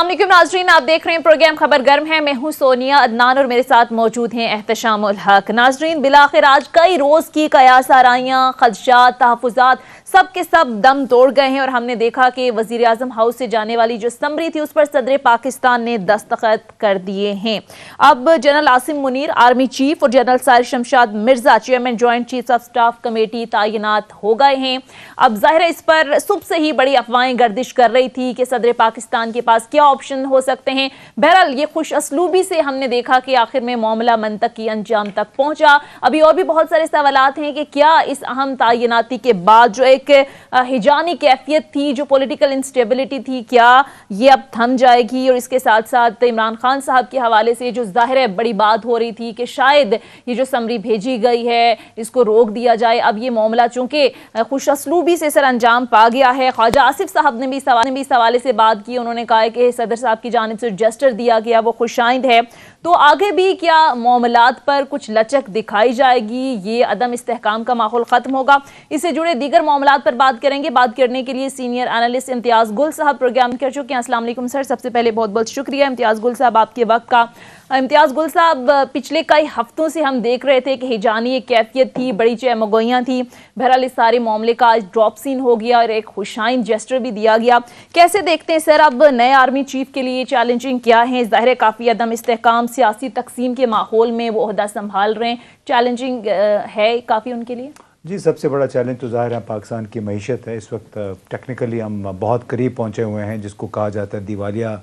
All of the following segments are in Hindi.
अस्सलाम वालेकुम नाजरीन, आप देख रहे हैं प्रोग्राम खबर गर्म है। मैं हूं सोनिया अदनान और मेरे साथ मौजूद हैं एहतशाम उल हक। नाजरीन, बिलाखिर आज कई रोज की कयास आराइयाँ, खदशात, तहफ़्फ़ुज़ात सब के सब दम तोड़ गए हैं और हमने देखा कि वज़ीर आज़म हाउस से जाने वाली जो समरी थी उस पर सदर पाकिस्तान ने दस्तखत कर दिए हैं। अब general Asim Munir army chief और general Sahir Shamshad Mirza chairman joint chief of staff committee तैनात हो गए हैं। अब जाहिर है इस पर सुबह से ही बड़ी अफवाहें गर्दिश कर रही थी कि सदर पाकिस्तान के पास क्या ऑप्शन हो सकते हैं। बहरहाल ये खुश असलूबी से हमने देखा कि आखिर में मामला मंतकी अंजाम तक पहुंचा। अभी और भी बहुत सारे सवालात हैं कि क्या इस अहम तैनाती के बाद जो एक हिजानी कैफियत थी, जो पॉलिटिकल इंस्टेबिलिटी थी, क्या ये अब थम जाएगी। और इसके साथ साथ इमरान खान साहब के हवाले से जो जाहिर है बड़ी बात हो रही थी कि शायद ये जो समरी भेजी गई है इसको रोक दिया जाए। अब ये मामला चूंकि खुश असलूबी से सर अंजाम पा गया है। ख्वाजा आसिफ साहब ने भी इस हवाले से बात की। उन्होंने कहा है कि सदर साहब की जानिब से जेस्टर दिया गया वो खुशाइंद है। तो आगे भी क्या मामलात पर कुछ लचक दिखाई जाएगी, ये अदम इस्तेहकाम का माहौल खत्म होगा। इससे जुड़े दीगर मामलात पर बात करेंगे। बात करने के लिए सीनियर एनालिस्ट इम्तियाज गुल साहब प्रोग्राम कर चुके हैं। अस्सलाम वालेकुम सर, सबसे पहले बहुत बहुत शुक्रिया इम्तियाज गुल साहब आपके वक्त का। इम्तियाज गुल साहब, पिछले कई हफ्तों से हम देख रहे थे कि हिजानी एक कैफियत थी, बड़ी चहमगोइयाँ थी। बहरहाल इस सारे मामले का आज ड्रॉप सीन हो गया और एक खुशाइन जेस्टर भी दिया गया। कैसे देखते हैं सर अब नए आर्मी चीफ के लिए चैलेंजिंग क्या है? ज़ाहिर है काफ़ी अदम इस्तेहकाम, सियासी तकसीम के माहौल में वो ओहदा संभाल रहे हैं, चैलेंजिंग है काफ़ी उनके लिए। जी, सबसे बड़ा चैलेंज तो ज़ाहिर है पाकिस्तान की मईशत है। इस वक्त टेक्निकली हम बहुत करीब पहुँचे हुए हैं, जिसको कहा जाता है दिवालिया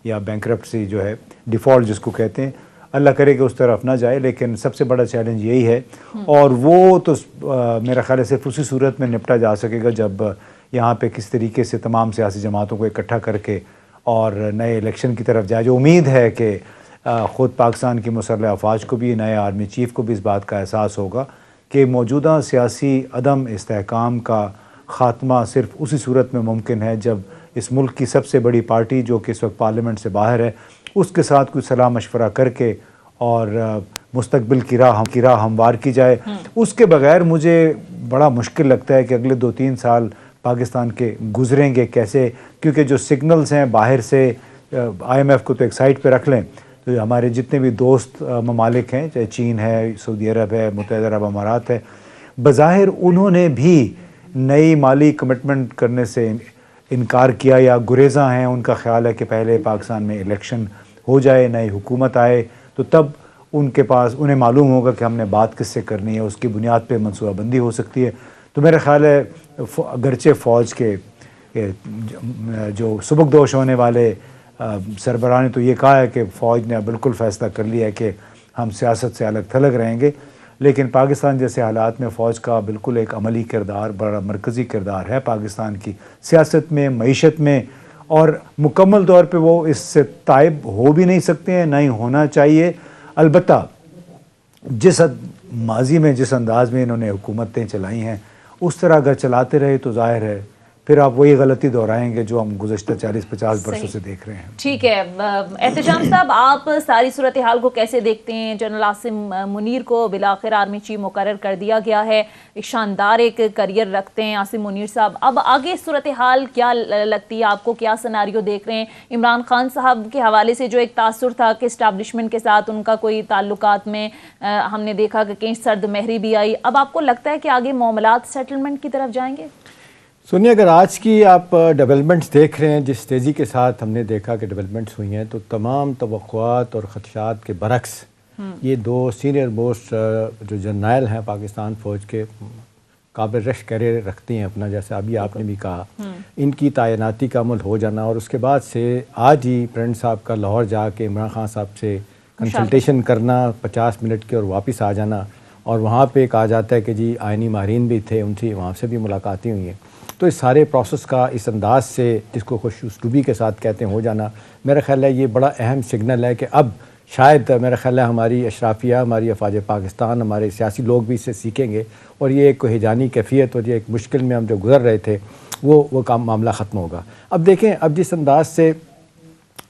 या बैंकरप्सी जो है, डिफ़ॉल्ट जिसको कहते हैं। अल्लाह करे कि उस तरफ ना जाए, लेकिन सबसे बड़ा चैलेंज यही है। और वो तो मेरा ख्याल है सिर्फ उसी सूरत में निपटा जा सकेगा जब यहाँ पे किस तरीके से तमाम सियासी जमातों को इकट्ठा करके और नए इलेक्शन की तरफ जाए। जो उम्मीद है कि ख़ुद पाकिस्तान की मुसल्लह अफवाज को भी, नए आर्मी चीफ़ को भी इस बात का एहसास होगा कि मौजूदा सियासी अदम इस्तेहकाम का ख़ात्मा सिर्फ उसी सूरत में मुमकिन है जब इस मुल्क की सबसे बड़ी पार्टी जो कि इस वक्त पार्लियामेंट से बाहर है उसके साथ कुछ सलाह मशवरा करके और मुस्तकबिल की राह हमवार की जाए। उसके बगैर मुझे बड़ा मुश्किल लगता है कि अगले 2-3 साल पाकिस्तान के गुजरेंगे कैसे, क्योंकि जो सिग्नल्स हैं बाहर से, IMF को तो एक साइड पे रख लें, तो हमारे जितने भी दोस्त ममालिक हैं, चाहे चीन है, सऊदी अरब है, मुत्तहिदा अरब अमारात है, बज़ाहिर उन्होंने भी नई माली कमिटमेंट करने से इनकार किया या गुरेज़ा हैं। उनका ख्याल है कि पहले पाकिस्तान में इलेक्शन हो जाए, नई हुकूमत आए, तो तब उनके पास उन्हें मालूम होगा कि हमने बात किससे करनी है, उसकी बुनियाद पे मनसूबाबंदी हो सकती है। तो मेरा ख्याल है अगरचे फ़ौज के जो सुबकदोश होने वाले सरबराह ने तो ये कहा है कि फ़ौज ने बिल्कुल फ़ैसला कर लिया है कि हम सियासत से अलग थलग रहेंगे, लेकिन पाकिस्तान जैसे हालात में फ़ौज का बिल्कुल एक अमली किरदार, बड़ा मरकज़ी किरदार है पाकिस्तान की सियासत में, मईशत में, और मुकम्मल तौर पे वो इससे ताइब हो भी नहीं सकते हैं, नहीं होना चाहिए। अलबत्ता जिस माजी में जिस अंदाज़ में इन्होंने हुकूमतें चलाई हैं उस तरह अगर चलाते रहे तो ज़ाहिर है फिर आप वही गलती दोहराएंगे जो हम गुज़श्ता 40-50 वर्षों से देख रहे हैं। ठीक है एहतशाम साहब, आप सारी सूरत हाल को कैसे देखते हैं? जनरल आसिम मुनीर को बिलाखिर आर्मी चीफ मुकर्रर कर दिया गया है, एक शानदार एक करियर रखते हैं आसिम मुनीर साहब। अब आगे सूरत हाल क्या लगती है आपको, क्या सिनारियो देख रहे हैं? इमरान खान साहब के हवाले से जो एक तासुर था कि इस्टेब्लिशमेंट के साथ उनका कोई ताल्लुकात में हमने देखा कि कहीं सर्द महरी भी आई। अब आपको लगता है कि आगे मामलात सेटलमेंट की तरफ जाएंगे? सुनिए, अगर आज की आप डेवलपमेंट्स देख रहे हैं, जिस तेज़ी के साथ हमने देखा कि डेवलपमेंट्स हुई हैं, तो तमाम तवक्कुआत और ख़दशात के बरक्स ये दो सीनियर मोस्ट जो जर्नल हैं पाकिस्तान फ़ौज के, काबिल रश कैरियर रखती हैं अपना, जैसे अभी आपने भी कहा, इनकी तैनाती का अमल हो जाना और उसके बाद से आज ही प्रेसिडेंट साहब का लाहौर जाके इमरान खान साहब से कंसल्टेशन करना 50 मिनट के और वापस आ जाना, और वहाँ पे कहा जाता है कि जी आइनी माहिरीन भी थे, उनसे वहाँ से भी मुलाकातें हुई हैं। तो इस सारे प्रोसेस का इस अंदाज से, जिसको खुश उसलूबी के साथ कहते हैं, हो जाना, मेरा ख्याल है ये बड़ा अहम सिग्नल है कि अब शायद मेरा ख्याल है हमारी अशराफिया, हमारी अफवाज पाकिस्तान, हमारे सियासी लोग भी इससे सीखेंगे और ये एक हिजानी कैफियत और ये एक मुश्किल में हम जो गुजर रहे थे वो काम मामला ख़त्म होगा। अब देखें, अब जिस अंदाज से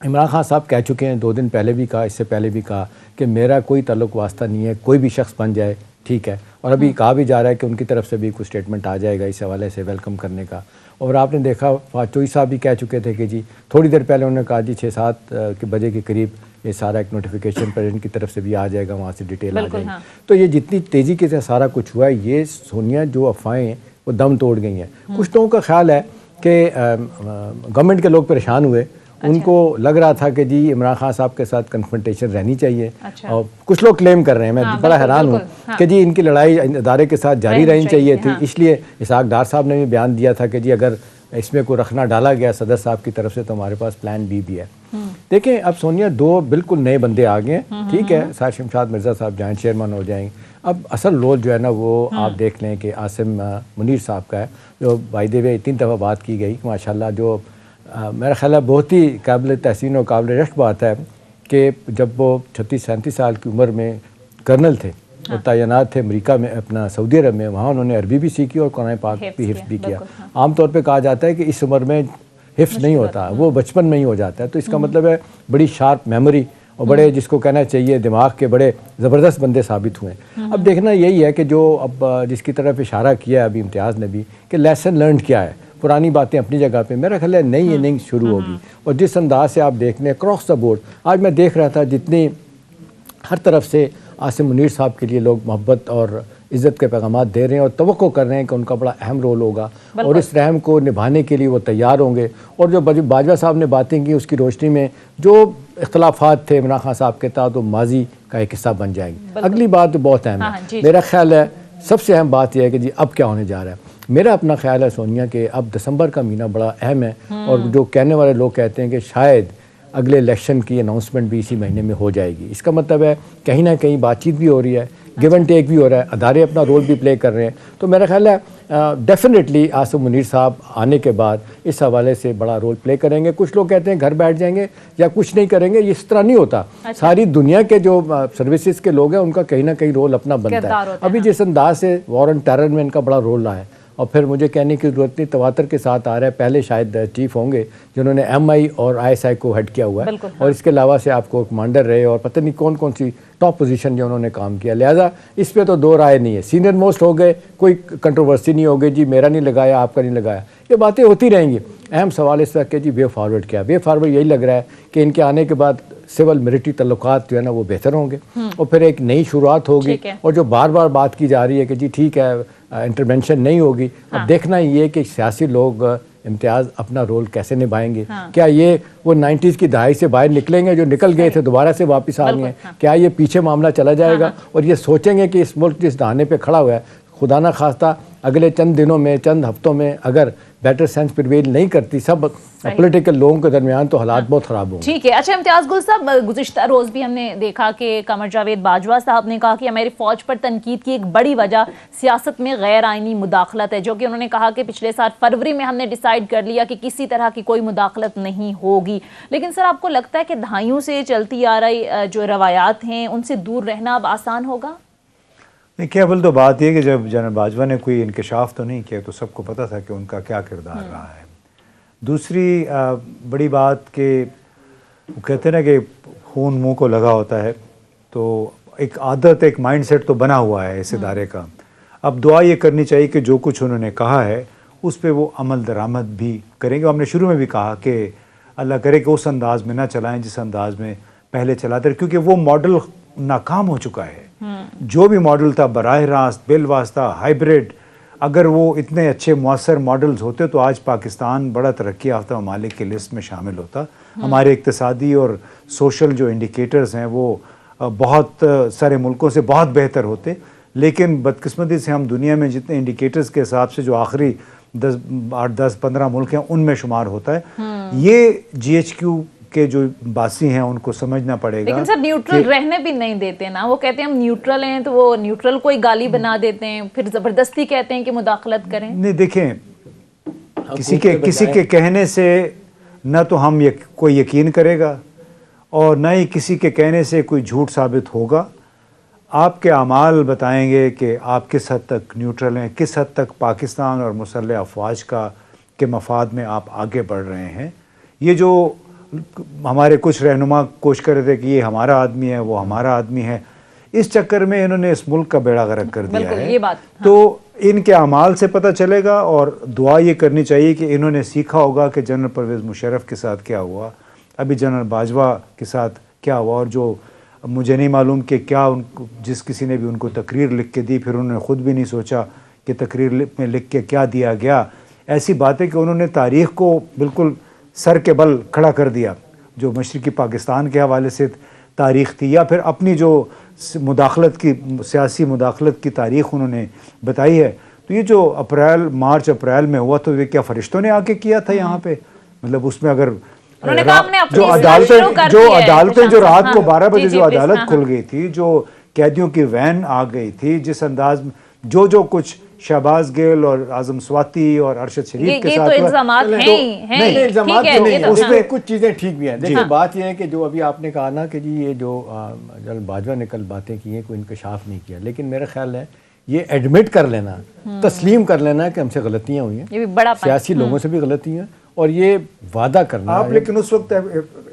इमरान खान साहब कह चुके हैं, 2 दिन पहले भी कहा, इससे पहले भी कहा कि मेरा कोई ताल्लुक़ वास्ता नहीं है, कोई भी शख्स बन जाए ठीक है, और अभी कहा भी जा रहा है कि उनकी तरफ से भी कुछ स्टेटमेंट आ जाएगा इस हवाले से वेलकम करने का। और आपने देखा चौधरी साहब भी कह चुके थे कि जी थोड़ी देर पहले उन्होंने कहा जी 6-7 के बजे के करीब ये सारा एक नोटिफिकेशन प्रेसिडेंट की तरफ से भी आ जाएगा, वहाँ से डिटेल आ जाएगी। हाँ। तो ये जितनी तेज़ी के साथ सारा कुछ हुआ है, ये सोनिया जो अफवाहें वो दम तोड़ गई हैं। कुछ लोगों का ख्याल है कि गवर्नमेंट के लोग परेशान हुए, उनको लग रहा था कि जी इमरान खान साहब के साथ कन्फ्रंटेशन रहनी चाहिए। और कुछ लोग क्लेम कर रहे हैं, मैं बड़ा हैरान हूँ कि जी इनकी लड़ाई इदारे के साथ जारी रहनी चाहिए थी। इसलिए इसहाक डार साहब ने भी बयान दिया था कि जी अगर इसमें कोई रखना डाला गया सदर साहब की तरफ से तो हमारे पास प्लान बी भी है। देखें अब सोनिया 2 बिल्कुल नए बंदे आ गए हैं, ठीक है, साहिब शमशाद मिर्ज़ा साहब जॉइंट चेयरमैन हो जाएंगे। अब असल रोल जो है ना वो आप देख लें कि आसिम मुनीर साहब का है, जो बाय द वे 3 दफ़ा बात की गई माशाल्लाह, जो मेरा ख्याल है बहुत ही काबिल तहसीन और काबिल रश्क बात है कि जब वो 36-37 साल की उम्र में कर्नल थे और तैनात थे अमेरिका में, अपना सऊदी अरब में, वहाँ उन्होंने अरबी भी सीखी और कुरान पाक भी हिफ्ज़ भी किया। आमतौर पे कहा जाता है कि इस उम्र में हिफ्ज़ नहीं होता, वो बचपन में ही हो जाता है। तो इसका मतलब है बड़ी शार्प मेमोरी और बड़े जिसको कहना चाहिए दिमाग के बड़े ज़बरदस्त बंदे साबित हुए। अब देखना यही है कि जो अब जिसकी तरफ इशारा किया है अभी इम्तियाज़ ने भी कि लेसन लर्न क्या है, पुरानी बातें अपनी जगह पे, मेरा ख्याल है नई इनिंग्स शुरू होगी। और जिस अंदाज से आप देख लें क्रॉस द बोर्ड, आज मैं देख रहा था जितनी हर तरफ से आसिम मुनीर साहब के लिए लोग मोहब्बत और इज़्ज़त के पैगाम दे रहे हैं और तवक्को कर रहे हैं कि उनका बड़ा अहम रोल होगा और इस रहम को निभाने के लिए वो तैयार होंगे। और जो बाजवा साहब ने बातें की उसकी रोशनी में जो इख्तलाफात थे इमरान खान साहब के साथ वो माजी का एक हिस्सा बन जाएंगे। अगली बात तो बहुत अहम है, मेरा ख्याल है सबसे अहम बात यह है कि जी अब क्या होने जा रहा है। मेरा अपना ख्याल है सोनिया के अब दिसंबर का महीना बड़ा अहम है और जो कहने वाले लोग कहते हैं कि शायद अगले इलेक्शन की अनाउंसमेंट भी इसी महीने में हो जाएगी। इसका मतलब है कहीं ना कहीं बातचीत भी हो रही है, गिव एंड टेक भी हो रहा है, अदारे अपना रोल भी प्ले कर रहे हैं। तो मेरा ख्याल है डेफिनेटली आसिम मुनीर साहब आने के बाद इस हवाले से बड़ा रोल प्ले करेंगे। कुछ लोग कहते हैं घर बैठ जाएंगे या कुछ नहीं करेंगे, इस तरह नहीं होता। सारी दुनिया के जो सर्विसेज के लोग हैं उनका कहीं ना कहीं रोल अपना बनता है। अभी जिस अंदाज से वॉर ऑन टेरर में इनका बड़ा रोल रहा है और फिर मुझे कहने की ज़रूरत नहीं, तवातर के साथ आ रहा है, पहले शायद चीफ होंगे जिन्होंने MI और ISI को हेड किया हुआ है और इसके अलावा से आपको कमांडर रहे और पता नहीं कौन कौन सी टॉप पोजीशन जो उन्होंने काम किया। लिहाजा इस पे तो 2 राय नहीं है, सीनियर मोस्ट हो गए, कोई कंट्रोवर्सी नहीं होगी जी मेरा नहीं लगाया आपका नहीं लगाया, ये बातें होती रहेंगी। अहम सवाल इस वक्त है जी वे फॉरवर्ड क्या। वे फॉरवर्ड यही लग रहा है कि इनके आने के बाद सिविल मिलिट्री तल्लुकात जो है ना वो बेहतर होंगे और फिर एक नई शुरुआत होगी। और जो बार बार बात की जा रही है कि जी ठीक है इंटरवेंशन नहीं होगी, अब देखना ये कि सियासी लोग इम्तियाज़ अपना रोल कैसे निभाएंगे। क्या ये वो 90s की दहाई से बाहर निकलेंगे जो निकल गए थे दोबारा से वापस आ गए हैं, क्या ये पीछे मामला चला जाएगा और ये सोचेंगे कि इस मुल्क जिस दहाने पे खड़ा हुआ है खुदा ना खास्ता अगले चंद दिनों में चंद हफ्तों में अगर बेटर सेंस प्रिवेल नहीं करती सब पॉलिटिकल लोगों के दरमियान तो हालात बहुत ख़राब होंगे। ठीक है। अच्छा इम्तियाज़ गुल साहब, गुज़िश्ता रोज़ भी हमने देखा कि कमर जावेद बाजवा साहब ने कहा कि हमारी फ़ौज पर तनकीद की एक बड़ी वजह सियासत में गैर आइनी मुदाखलत है, जो कि उन्होंने कहा कि पिछले साल फरवरी में हमने डिसाइड कर लिया कि किसी तरह की कोई मुदाखलत नहीं होगी। लेकिन सर आपको लगता है कि दहाइयों से चलती आ रही जो रवायात हैं उनसे दूर रहना अब आसान होगा? नहीं, केवल तो बात यह कि जब जनरल बाजवा ने कोई इंकशाफ तो नहीं किया तो सबको पता था कि उनका क्या किरदार रहा है। दूसरी बड़ी बात कि वो कहते हैं ना कि खून मुंह को लगा होता है, तो एक आदत एक माइंडसेट तो बना हुआ है इस इदारे का। अब दुआ ये करनी चाहिए कि जो कुछ उन्होंने कहा है उस पर वो अमल दरामद भी करेंगे। हमने शुरू में भी कहा कि अल्लाह करे कि उस अंदाज में ना चलाएं जिस अंदाज में पहले चलाते रहे, क्योंकि वो मॉडल नाकाम हो चुका है। जो भी मॉडल था बराह रास्त, बिल वास्ता, हाइब्रिड, अगर वो इतने अच्छे मौसर मॉडल्स होते तो आज पाकिस्तान बड़ा तरक्की याफ्ता ममालिक की लिस्ट में शामिल होता। हमारे इक्तिसादी और सोशल जो इंडिकेटर्स हैं वो बहुत सारे मुल्कों से बहुत बेहतर होते। लेकिन बदकिस्मती से हम दुनिया में जितने इंडिकेटर्स के हिसाब से जो आखिरी 8-10-15 मुल्क हैं उनमें शुमार होता है। ये GHQ के जो बासी हैं उनको समझना पड़ेगा। लेकिन सर न्यूट्रल रहने भी नहीं देते ना, वो कहते हैं हम न्यूट्रल हैं तो वो न्यूट्रल को ही गाली बना देते हैं, फिर जबरदस्ती कहते हैं कि मुदाखलत करें। नहीं देखें, किसी के कहने से न तो हम कोई यकीन करेगा और न ही किसी के कहने से कोई झूठ साबित होगा। आपके अमाल बताएंगे कि आप किस हद तक न्यूट्रल हैं, किस हद तक पाकिस्तान और मुसल्लह अफवाज के मफाद में आप आगे बढ़ रहे हैं। ये जो हमारे कुछ रहनुमा कोशिश कर रहे थे कि ये हमारा आदमी है वो हमारा आदमी है, इस चक्कर में इन्होंने इस मुल्क का बेड़ा गर्क कर दिया है। ये बात, तो इनके अमाल से पता चलेगा। और दुआ ये करनी चाहिए कि इन्होंने सीखा होगा कि जनरल परवेज़ मुशर्रफ के साथ क्या हुआ, अभी जनरल बाजवा के साथ क्या हुआ, और जो मुझे नहीं मालूम कि क्या उनको जिस किसी ने भी उनको तकरीर लिख के दी, फिर उन्होंने ख़ुद भी नहीं सोचा कि तकरीर में लिख के क्या दिया गया। ऐसी बातें कि उन्होंने तारीख़ को बिल्कुल सर के बल खड़ा कर दिया, जो मशरक़ी पाकिस्तान के हवाले से तारीख़ थी, या फिर अपनी जो मुदाखलत की सियासी मुदाखलत की तारीख़ उन्होंने बताई है। तो ये जो मार्च अप्रैल में हुआ, तो ये क्या फ़रिश्तों ने आके किया था यहाँ पे? मतलब उसमें अगर जो अदालतें जो रात को 12 बजे जो अदालत खुल गई थी, जो कैदियों की वैन आ गई थी, जिस अंदाज में जो कुछ शहबाज गिल और आजम स्वाति और अरशद शरीफ के साथ नहीं, उसमें कुछ चीज़ें ठीक भी हैं। देखिए, बात यह है कि जो अभी आपने कहा ना कि जी ये जो जनरल बाजवा ने कल बातें की हैं, कोई इंकशाफ नहीं किया, लेकिन मेरा ख्याल है ये एडमिट कर लेना, तस्लीम कर लेना कि हमसे गलतियां हुई हैं, ये भी बड़ा सियासी लोगों से भी गलती है, और ये वादा करना आप लेकिन उस वक्त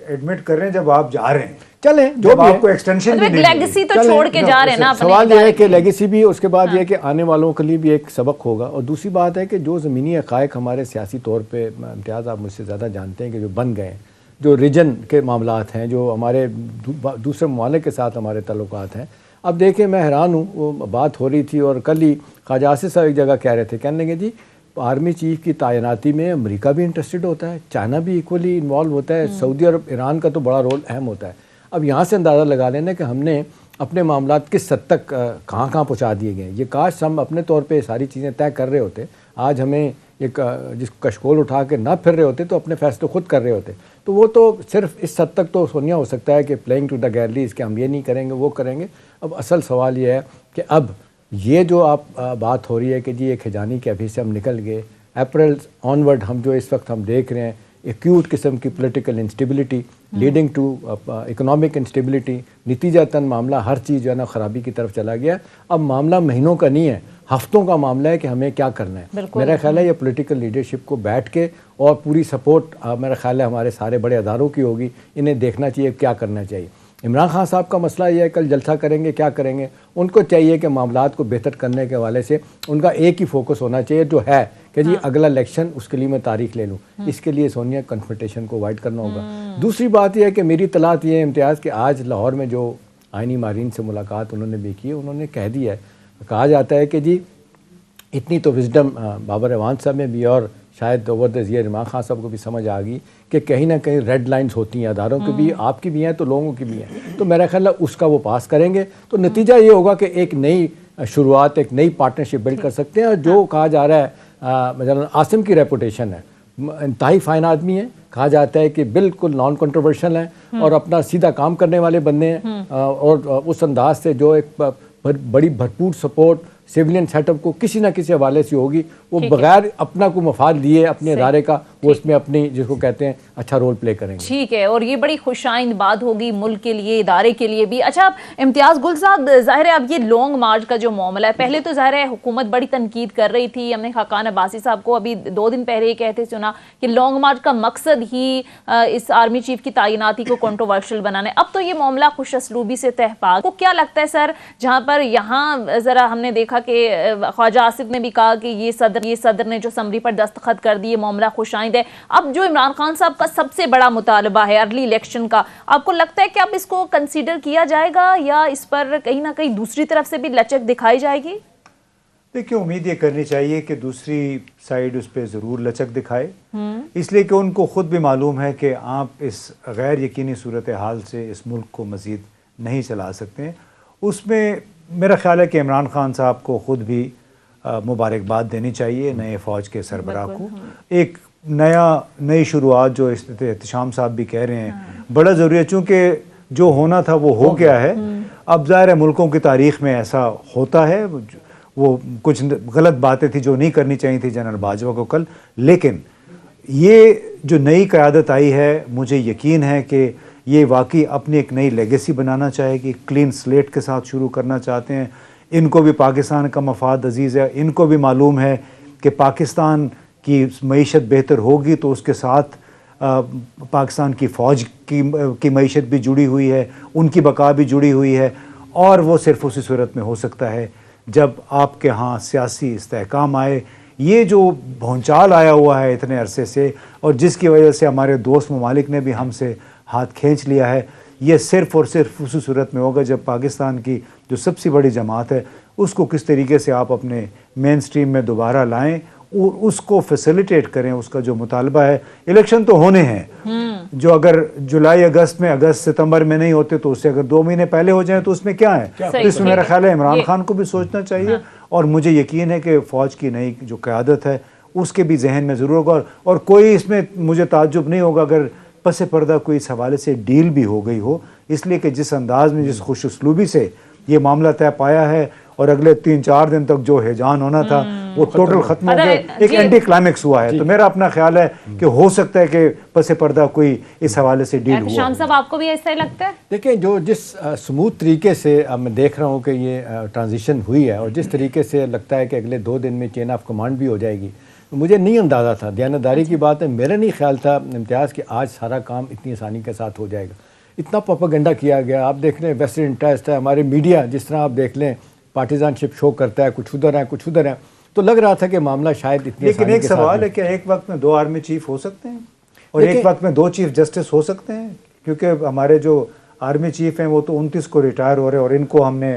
एडमिट कर रहे हैं जब आप जा रहे हैं, चले जो भी आपको एक्सटेंशन भी लेगेसी तो छोड़ के जा रहे हैं ना। सवाल यह है कि लेगेसी भी, उसके बाद यह है कि आने वालों के लिए भी एक सबक होगा। और दूसरी बात है कि जो ज़मीनी हक़ाइक़ हमारे सियासी तौर पे, इम्तियाज़ आप मुझसे ज़्यादा जानते हैं कि जो बन गए, जो रीजन के मामलात हैं, जो हमारे दूसरे ममालिक के साथ हमारे तल्लुकात हैं। अब देखिए, मैं हैरान हूँ, वो बात हो रही थी और कल ही ख्वाजा आसिफ साहब एक जगह कह रहे थे, कहने लगे जी आर्मी चीफ की तैनाती में अमेरिका भी इंटरेस्टेड होता है, चाइना भी इक्वली इन्वॉल्व होता है, सऊदी और ईरान का तो बड़ा रोल अहम होता है। अब यहाँ से अंदाज़ा लगा लेना कि हमने अपने मामलात किस हद तक कहाँ पहुँचा दिए गए। ये काश हम अपने तौर पे सारी चीज़ें तय कर रहे होते, आज हमें एक जिसको कशकोल उठा के ना फिर रहे होते, तो अपने फैसले खुद कर रहे होते। तो वो तो सिर्फ इस हद तक तो सोनिया हो सकता है कि प्लेइंग टू द गैलरीज, कि हम ये नहीं करेंगे वो करेंगे। अब असल सवाल ये है कि अब ये जो आप बात हो रही है कि जी एक हिजानी के अभी से हम निकल गए, अप्रैल ऑनवर्ड हम जो इस वक्त हम देख रहे हैं एक्यूट किस्म की political instability leading to economic instability, नतीजतन मामला हर चीज़ जो है ना ख़राबी की तरफ चला गया। अब मामला महीनों का नहीं है, हफ्तों का मामला है कि हमें क्या करना है। मेरा ख्याल है ये पॉलिटिकल लीडरशिप को बैठ के और पूरी सपोर्ट मेरा ख्याल है हमारे सारे बड़े अदारों की होगी, इन्हें देखना चाहिए क्या करना चाहिए। इमरान खान साहब का मसला ये है, कल जलसा करेंगे क्या करेंगे, उनको चाहिए कि मामलात को बेहतर करने के हवाले से उनका एक ही फोकस होना चाहिए जो है कि जी अगला इलेक्शन, उसके लिए मैं तारीख ले लूँ। इसके लिए सोनिया कन्फ्रंटेशन को अवॉइड करना होगा। दूसरी बात यह है कि मेरी तलात ये है इम्तियाज़ कि आज लाहौर में जो आइनी मारीन से मुलाकात उन्होंने भी की, उन्होंने कह दिया है, कहा जाता है कि जी इतनी तो विजडम बाबर अवान साहब में भी और शायद over the year Imran Khan साहब को भी समझ आ गई कि कहीं ना कहीं रेड लाइंस होती हैं, अदारों की भी, आपकी भी हैं तो लोगों की भी हैं। तो मेरा ख्याल है उसका वो पास करेंगे तो नतीजा ये होगा कि एक नई शुरुआत, एक नई पार्टनरशिप बिल्ड कर सकते हैं। और जो कहा जा रहा है आसिम की रेपुटेशन है, इंतहाई फ़ाइन आदमी है, कहा जाता है कि बिल्कुल नॉन कंट्रोवर्शियल हैं और अपना सीधा काम करने वाले बंदे हैं, और उस अंदाज से जो एक बड़ी भरपूर सपोर्ट सिविलियन सेटअप को किसी ना किसी हवाले से होगी, वो बगैर अपना को मफाद लिए अपने इदारे का, वो उसमें अपनी जिसको कहते हैं अच्छा रोल प्ले करेंगे। ठीक है, और ये बड़ी खुशाइंद बात होगी मुल्क के लिए, इदारे के लिए भी। अच्छा इम्तियाज़ गुल साहब, ज़ाहिर है अब ये लॉन्ग मार्च का जो मामला है, पहले तो ज़ाहिर है हुकूमत बड़ी तनकीद कर रही थी। हमने खाकान अब्बासी साहब को अभी 2 दिन पहले कहते सुना कि लॉन्ग मार्च का मकसद ही इस आर्मी चीफ की तैनाती को कंट्रोवर्शियल बनाना है। अब तो ये मामला खुश असलूबी से तहपाक, को क्या लगता है सर, जहाँ पर यहाँ ज़रा हमने देखा कि ख्वाजा आसिफ ने भी कहा कि ये सदर ने जो समरी पर दस्तखत कर दिए, मामला खुशाइंद है। अब जो इमरान खान साहब का सबसे बड़ा मुतालबा है अर्ली इलेक्शन का, आपको लगता है कि अब इसको कंसीडर किया जाएगा या इस पर कहीं ना कहीं दूसरी तरफ से भी लचक दिखाई जाएगी? देखिए, उम्मीद ये करनी चाहिए कि दूसरी साइड उस पर ज़रूर लचक दिखाए, इसलिए कि उनको ख़ुद भी मालूम है कि आप इस गैर यकीनी सूरत हाल से इस मुल्क को मज़ीद नहीं चला सकते। उसमें मेरा ख्याल है कि इमरान खान साहब को ख़ुद भी मुबारकबाद देनी चाहिए नए फ़ौज के सरबराह को। एक नई शुरुआत जो एहतशाम साहब भी कह रहे हैं बड़ा ज़रूरी है, चूँकि जो होना था वो हो गया है। अब ज़ाहिर है मुल्कों की तारीख़ में ऐसा होता है, वो कुछ गलत बातें थी जो नहीं करनी चाहिए थी जनरल बाजवा को कल, लेकिन ये जो नई क़यादत आई है मुझे यकीन है कि ये वाकई अपनी एक नई लेगेसी बनाना चाहेगी, क्लीन स्लेट के साथ शुरू करना चाहते हैं। इनको भी पाकिस्तान का मफाद अजीज़ है, इनको भी मालूम है कि पाकिस्तान की मईशत बेहतर होगी तो उसके साथ पाकिस्तान की फ़ौज की मईशत भी जुड़ी हुई है, उनकी बका भी जुड़ी हुई है, और वो सिर्फ उसी सूरत में हो सकता है जब आपके यहाँ सियासी इस्तेहकाम आए, ये जो भौचाल आया हुआ है इतने अरसे से और जिसकी वजह से हमारे दोस्त ममालिक ने भी हमसे हाथ खींच लिया है, ये सिर्फ़ और सिर्फ उसी सूरत में होगा जब पाकिस्तान की जो सबसे बड़ी जमात है उसको किस तरीके से आप अपने मेन स्ट्रीम में दोबारा लाएं और उसको फैसिलिटेट करें। उसका जो मुतालबा है, इलेक्शन तो होने हैं, जो अगर जुलाई अगस्त सितंबर में नहीं होते तो उससे अगर 2 महीने पहले हो जाए तो उसमें क्या है। तो इसमें मेरा ख्याल है इमरान खान को भी सोचना चाहिए और मुझे यकीन है कि फ़ौज की नई जो क़यादत है उसके भी जहन में ज़रूर होगा और कोई इसमें मुझे ताज्जुब नहीं होगा अगर पस पर्दा कोई इस हवाले से डील भी हो गई हो, इसलिए कि जिस अंदाज में जिस खुश उसलूबी से ये मामला तय पाया है और अगले 3-4 दिन तक जो हैजान होना था वो टोटल खत्म हो गया, एक एंटी क्लाइमेक्स हुआ है। तो मेरा अपना ख्याल है कि हो सकता है कि पस पर्दा कोई इस हवाले से डील हुआ। शाम साहब, आपको भी ऐसा ही लगता है? देखिए, जो जिस स्मूथ तरीके से अब मैं देख रहा हूँ कि ये ट्रांजिशन हुई है और जिस तरीके से लगता है कि अगले 2 दिन में चेन ऑफ कमांड भी हो जाएगी, मुझे नहीं अंदाज़ा था, दयानतदारी की बात है, मेरा नहीं ख्याल था इम्तियाज़ कि आज सारा काम इतनी आसानी के साथ हो जाएगा। इतना प्रोपेगेंडा किया गया, आप देख लें वेस्टर्न इंटरेस्ट है, हमारे मीडिया जिस तरह आप देख लें पार्टिजानशिप शो करता है, कुछ उधर है कुछ उधर है, तो लग रहा था कि मामला शायद इतनी। लेकिन एक सवाल है, क्या एक वक्त में 2 आर्मी चीफ हो सकते हैं और एक वक्त में 2 चीफ जस्टिस हो सकते हैं? क्योंकि हमारे जो आर्मी चीफ हैं वो तो 29 को रिटायर हो रहे हैं और इनको हमने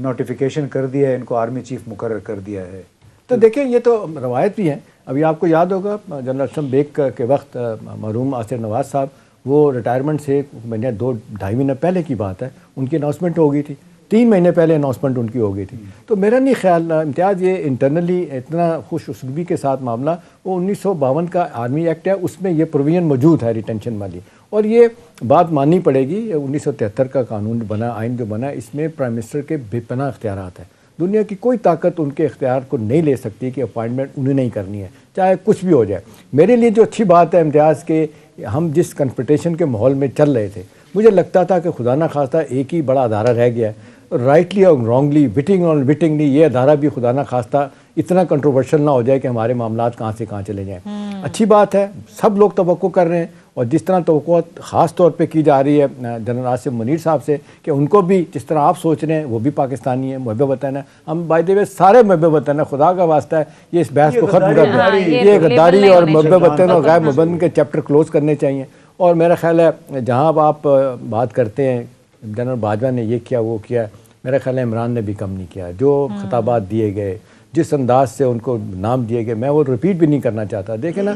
नोटिफिकेशन कर दिया है, इनको आर्मी चीफ मुकर्रर कर दिया है। तो देखिए, ये तो रवायत भी है। अभी आपको याद होगा जनरल असलम बेग के वक्त मरहूम आसिर नवाज साहब वो रिटायरमेंट से 2-2.5 महीने पहले की बात है, उनकी अनाउंसमेंट हो गई थी, 3 महीने पहले अनाउंसमेंट उनकी हो गई थी। तो मेरा नहीं ख्याल इम्तियाज़ ये इंटरनली इतना खुश उसलूबी के साथ मामला, वो 1952 का आर्मी एक्ट है, उसमें ये प्रोविजन मौजूद है रिटेंशन वाली, और ये बात माननी पड़ेगी। 1973 का कानून बना, आइन जो बना, इसमें प्राइम मिनिस्टर के बेपनाह इख्तियारात हैं। दुनिया की कोई ताकत उनके इख्तियार को नहीं ले सकती कि अपॉइंटमेंट उन्हें नहीं करनी है, चाहे कुछ भी हो जाए। मेरे लिए जो अच्छी बात है इम्तियाज़ के, हम जिस कन्फ्रंटेशन के माहौल में चल रहे थे, मुझे लगता था कि खुदा ना खास्ता एक ही बड़ा अदारा रह गया है, राइटली और रॉन्गली, विटिंग और विटिंग नहीं, ये अदारा भी खुदा ना खास्ता इतना कंट्रोवर्शियल ना हो जाए कि हमारे मामलात कहाँ से कहाँ चले जाएँ। अच्छी बात है, सब लोग तवक्को कर रहे हैं और जिस तरह तवक्को ख़ास तौर पे की जा रही है जनरल आसिफ मुनीर साहब से कि उनको भी जिस तरह आप सोच रहे हैं वो भी पाकिस्तानी है, मुहब्बत वतन है, हम बाय द वे सारे मुहब्बत वतन है, खुदा का वास्ता है ये इस बहस को ख़त्म कर दें। ये गद्दारी और मुहब्बत वतन और गैर मुहब्बत वतन के चैप्टर क्लोज करने चाहिए। और मेरा ख्याल है जहाँ अब आप बात करते हैं जनरल बाजवा ने ये किया वो किया, मेरा ख्याल है इमरान ने भी कम नहीं किया। जो खिताबात दिए गए, जिस अंदाज से उनको नाम दिए गए, मैं वो रिपीट भी नहीं करना चाहता। देखें ना,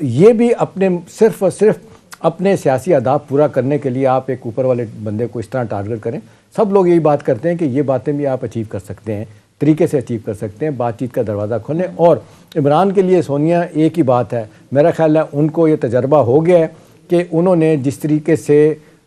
ये भी अपने सिर्फ और सिर्फ अपने सियासी आदाब पूरा करने के लिए आप एक ऊपर वाले बंदे को इस तरह टारगेट करें। सब लोग यही बात करते हैं कि ये बातें भी आप अचीव कर सकते हैं, तरीके से अचीव कर सकते हैं, बातचीत का दरवाज़ा खोलें। और इमरान के लिए सोनिया एक ही बात है, मेरा ख्याल है उनको ये तजर्बा हो गया है कि उन्होंने जिस तरीके से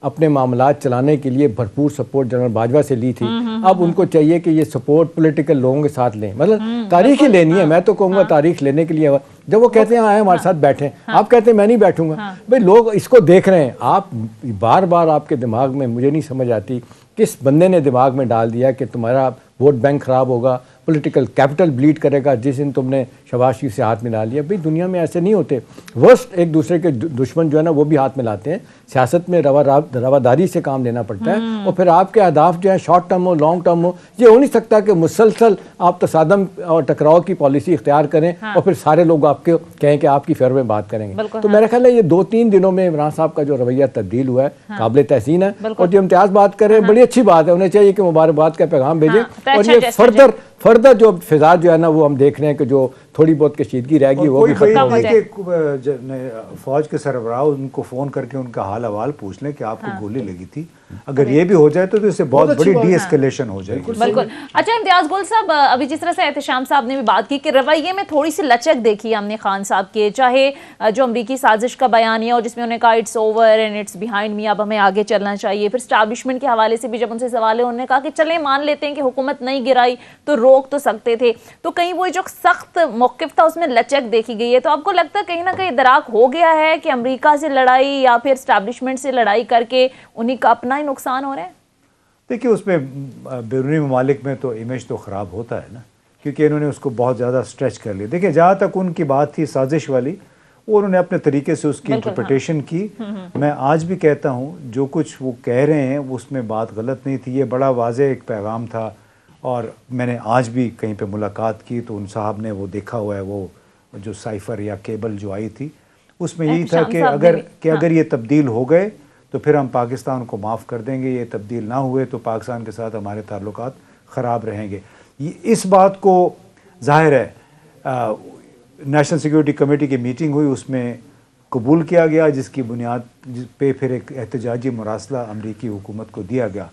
अपने मामलात चलाने के लिए भरपूर सपोर्ट जनरल बाजवा से ली थी, अब उनको चाहिए कि ये सपोर्ट पॉलिटिकल लोगों के साथ लें, मतलब तारीख ही लेनी है। मैं तो कहूँगा तारीख लेने के लिए जब वो कहते हैं आए हमारे साथ बैठें, आप कहते हैं मैं नहीं बैठूंगा, भाई लोग इसको देख रहे हैं। आप बार बार आपके दिमाग में, मुझे नहीं समझ आती किस बंदे ने दिमाग में डाल दिया कि तुम्हारा वोट बैंक ख़राब होगा, पॉलिटिकल कैपिटल ब्लीड करेगा जिस दिन तुमने शहबाज शरीफ से हाथ मिला लिया। भाई दुनिया में ऐसे नहीं होते, वर्स्ट एक दूसरे के दुश्मन जो है ना वो भी हाथ मिलाते हैं। सियासत में रवादारी से काम लेना पड़ता है और फिर आपके अहदाफ जो है शॉर्ट टर्म हो लॉन्ग टर्म हो, ये हो नहीं सकता कि मुसलसल आप तसादम और टकराव की पॉलिसी इख्तियार करें और फिर सारे लोग आपके कहें कि आपकी फेवर में बात करेंगे। तो मेरा ख्याल है ये 2-3 दिनों में इमरान साहब का जो रवैया तब्दील हुआ है काबिल तहसीन है। और जो इम्तियाज़ बात करें बड़ी अच्छी बात है, उन्हें चाहिए कि मुबारकबाद का पैगाम भेजें। और ये फर्दर जो फिजा जो है ना वो हम देख रहे हैं कि जो थोड़ी बहुत कशीदगी रहेगी वो भी खत्म हो जाए। फौज के सरबराह उनको फ़ोन करके उनका हाल अहवाल पूछ लें कि आपको गोली लगी थी, अगर ये भी हो जाए तो इससे बहुत बड़ी डीएस्केलेशन हो जाएगी। बिल्कुल। अच्छा इम्तियाज़ गुल साहब, अभी जिस तरह से एहतशाम साहब ने भी बात की कि रवैये में थोड़ी सी लचक देखी हमने खान साहब के, चाहे जो अमरीकी साजिश का बयानिया और जिसमें उन्होंने कहा it's over and it's behind me, अब हमें आगे चलना चाहिए। फिर स्टैब्लिशमेंट के हवाले से भी जब उनसे सवाल है, उन्होंने कहा कि चले मान लेते हैं कि हुकूमत नहीं गिराई तो रोक तो सकते थे, तो कहीं वो जो सख्त मौक़िफ़ था उसमें लचक देखी गई है। तो आपको लगता है कहीं ना कहीं इदराक हो गया है कि अमेरिका से लड़ाई या फिर स्टैब्लिशमेंट से लड़ाई करके उन्हीं का अपना ही नुकसान हो रहा है? देखिए, उसमें बैरूनी ममालिक में तो इमेज तो ख़राब होता है ना, क्योंकि इन्होंने उसको बहुत ज़्यादा स्ट्रेच कर लिया। देखिए, जहाँ तक उनकी बात थी साजिश वाली, वो उन्होंने अपने तरीके से उसकी इंटरप्रिटेशन की। मैं आज भी कहता हूँ जो कुछ वो कह रहे हैं उसमें बात गलत नहीं थी, ये बड़ा वाज़ेह एक पैगाम था और मैंने आज भी कहीं पे मुलाकात की तो उन साहब ने वो देखा हुआ है, वो जो साइफ़र या केबल जो आई थी उसमें यही था कि अगर ये तब्दील हो गए तो फिर हम पाकिस्तान को माफ़ कर देंगे, ये तब्दील ना हुए तो पाकिस्तान के साथ हमारे ताल्लुकात ख़राब रहेंगे। इस बात को ज़ाहिर है नेशनल सिक्योरिटी कमेटी की मीटिंग हुई, उसमें कबूल किया गया, जिसकी बुनियाद पे फिर एक एहतजाजी मुरासला अमरीकी हुकूमत को दिया गया।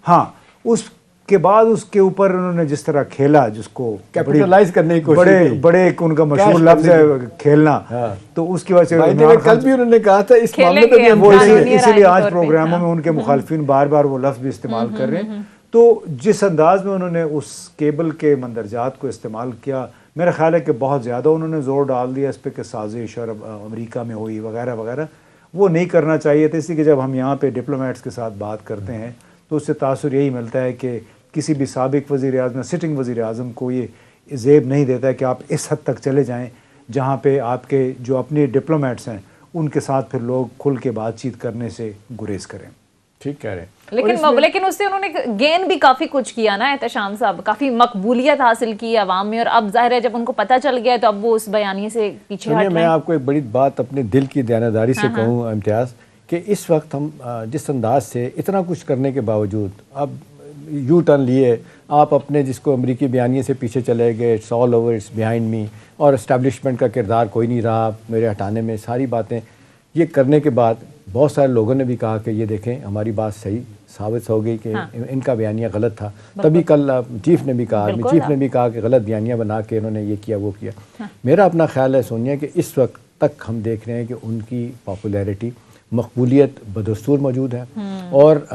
हाँ, उसके बाद उसके ऊपर उन्होंने जिस तरह खेला, जिसको कैपिटलाइज करने की कोशिश की, बड़े एक उनका मशहूर लफ्ज़ है खेलना। हाँ। तो उसकी वजह से कल भी उन्होंने कहा था इस मामले पे भी हम इसीलिए आज प्रोग्रामों में उनके मुखालफिन बार बार वो लफ्ज़ भी इस्तेमाल कर रहे हैं। तो जिस अंदाज में उन्होंने उस केबल के मंदरजात को इस्तेमाल किया, मेरा ख्याल है कि बहुत ज़्यादा उन्होंने ज़ोर डाल दिया इस पर कि साजिश और अमेरिका में हुई वगैरह वगैरह, वो नहीं करना चाहिए था। इसलिए कि जब हम यहाँ पे डिप्लोमेट्स के साथ बात करते हैं तो उससे तासुर यही मिलता है कि किसी भी साबिक वज़ीर आज़म, सिटिंग वज़ीर आज़म को ये ज़ेब नहीं देता है कि आप इस हद तक चले जाएँ जहाँ पे आपके जो अपने डिप्लोमेट्स हैं उनके साथ फिर लोग खुल के बातचीत करने से गुरेज करें। ठीक कह रहे हैं। लेकिन उससे उन्होंने गेन भी काफी कुछ किया ना एहतशाम साहब, काफी मकबूलियत हासिल की आवाम में, और अब जाहिर है जब उनको पता चल गया तो अब वो उस बयानी से पीछे हट रहे हैं। मैं आपको एक बड़ी बात अपने दिल की दयानतदारी से कहूँ इम्तियाज़, कि इस वक्त हम जिस अंदाज से इतना कुछ करने के बावजूद अब यू टर्न लिए, आप अपने जिसको अमरीकी बयानिए से पीछे चले गए, it's all over, it's behind me, और इस्टेब्लिशमेंट का किरदार कोई नहीं रहा मेरे हटाने में, सारी बातें ये करने के बाद बहुत सारे लोगों ने भी कहा कि ये देखें हमारी बात सही साबित हो गई कि इनका बयानिया गलत था। तभी कल चीफ ने भी कहा कि गलत बयानिया बना के इन्होंने ये किया वो किया। मेरा अपना ख्याल है सोनिया कि इस वक्त तक हम देख रहे हैं कि उनकी पॉपुलैरिटी, मकबूलियत बदस्तूर मौजूद है। और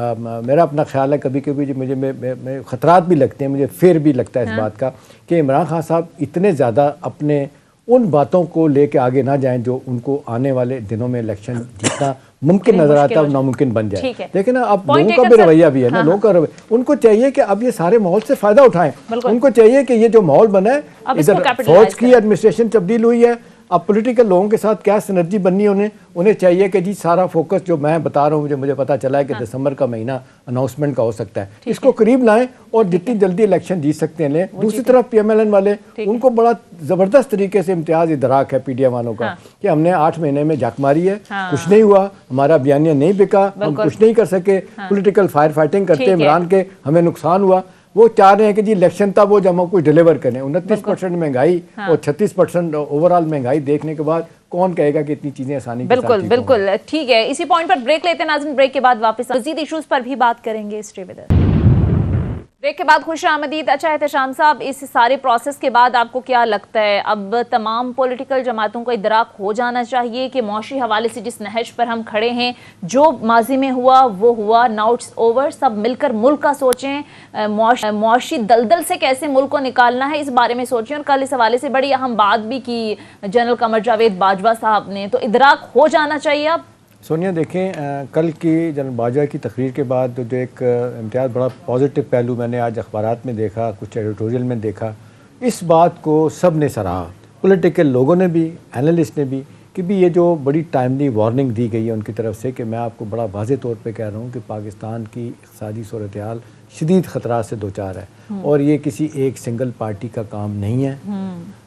मेरा अपना ख्याल है कभी कभी जो मुझे ख़तरात भी लगते हैं, मुझे फिर भी लगता है इस बात का कि इमरान खान साहब इतने ज़्यादा अपने उन बातों को लेके आगे ना जाएं जो उनको आने वाले दिनों में इलेक्शन जितना मुमकिन नजर आता है नामुमकिन बन जाए। लेकिन अब लोगों का भी रवैया भी है ना, लोगों का रवैया, उनको चाहिए कि अब ये सारे माहौल से फायदा उठाएं। उनको चाहिए कि ये जो माहौल बना है, इधर फौज की एडमिनिस्ट्रेशन तब्दील हुई है, अब पॉलिटिकल लोगों के साथ क्या सिनर्जी बननी है, उन्हें चाहिए कि जी सारा फोकस जो मैं बता रहा हूँ, मुझे पता चला है कि दिसंबर का महीना अनाउंसमेंट का हो सकता है, इसको करीब लाएं और जितनी जल्दी इलेक्शन जीत सकते हैं लें। दूसरी तरफ PMLN वाले, उनको बड़ा ज़बरदस्त तरीके से इम्तियाज़ इदराक है PDM वालों का कि हमने 8 महीने में झक मारी है, कुछ नहीं हुआ, हमारा बयानिया नहीं बिका, हम कुछ नहीं कर सके, पॉलिटिकल फायर फाइटिंग करते इमरान के हमें नुकसान हुआ। वो चाह रहे हैं कि जी इलेक्शन था वो जब हम कुछ डिलीवर करें। 29% महंगाई और 36% ओवरऑल महंगाई देखने के बाद कौन कहेगा कि इतनी चीजें आसानी के साथ बिल्कुल ठीक है। इसी पॉइंट पर ब्रेक लेते हैं नाज़रीन, ब्रेक के बाद वापस मज़ीद इश्यूज पर भी बात करेंगे। Stay with us. ब्रेक के बाद खुश आमदीद। अच्छा एहतशाम साहब, इस सारे प्रोसेस के बाद आपको क्या लगता है, अब तमाम पॉलिटिकल जमातों को इदराक हो जाना चाहिए कि मौशी हवाले से जिस नहज पर हम खड़े हैं, जो माजी में हुआ वो हुआ, नाउ इट्स ओवर, सब मिलकर मुल्क का सोचें, मौशी दलदल से कैसे मुल्क को निकालना है इस बारे में सोचें। और कल इस हवाले से बड़ी अहम बात भी की जनरल कमर जावेद बाजवा साहब ने, तो इदराक हो जाना चाहिए अब। सोनिया देखें, कल की जनरल बाजवा की तकरीर के बाद जो एक इम्तियाज़ बड़ा पॉजिटिव पहलू मैंने आज अखबारात में देखा, कुछ एडिटोरियल में देखा, इस बात को सब ने सराहा, पॉलिटिकल लोगों ने भी, एनालिस्ट ने भी, कि भी ये जो बड़ी टाइमली वार्निंग दी गई है उनकी तरफ से कि मैं आपको बड़ा वाज़े तौर पे कह रहा हूँ कि पाकिस्तान की इक़्तिसादी सूरत हाल शदीद ख़तरा से दो चार है और ये किसी एक सिंगल पार्टी का काम नहीं है,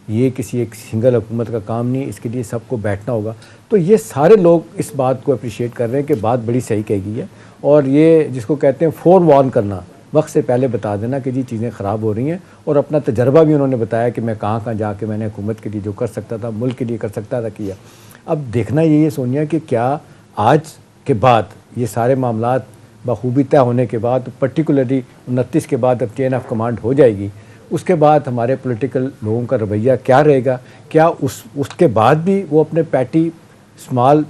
ये किसी एक सिंगल हुकूमत का काम नहीं, इसके लिए सबको बैठना होगा। तो ये सारे लोग इस बात को अप्रिशिएट कर रहे हैं कि बात बड़ी सही कही गई है। और ये जिसको कहते हैं फोर वार्न करना, वक्त से पहले बता देना कि जी चीज़ें ख़राब हो रही हैं। और अपना तजर्बा भी उन्होंने बताया कि मैं कहाँ कहाँ जाके मैंने हुकूमत के लिए जो कर सकता था, मुल्क के लिए कर सकता था, किया। अब देखना ये सोनिया कि क्या आज के बाद ये सारे मामलात बखूबी तय होने के बाद, पर्टिकुलरली 29 के बाद अब चेन ऑफ कमांड हो जाएगी, उसके बाद हमारे पॉलिटिकल लोगों का रवैया क्या रहेगा, क्या उसके बाद भी वो अपने पैटी स्मॉल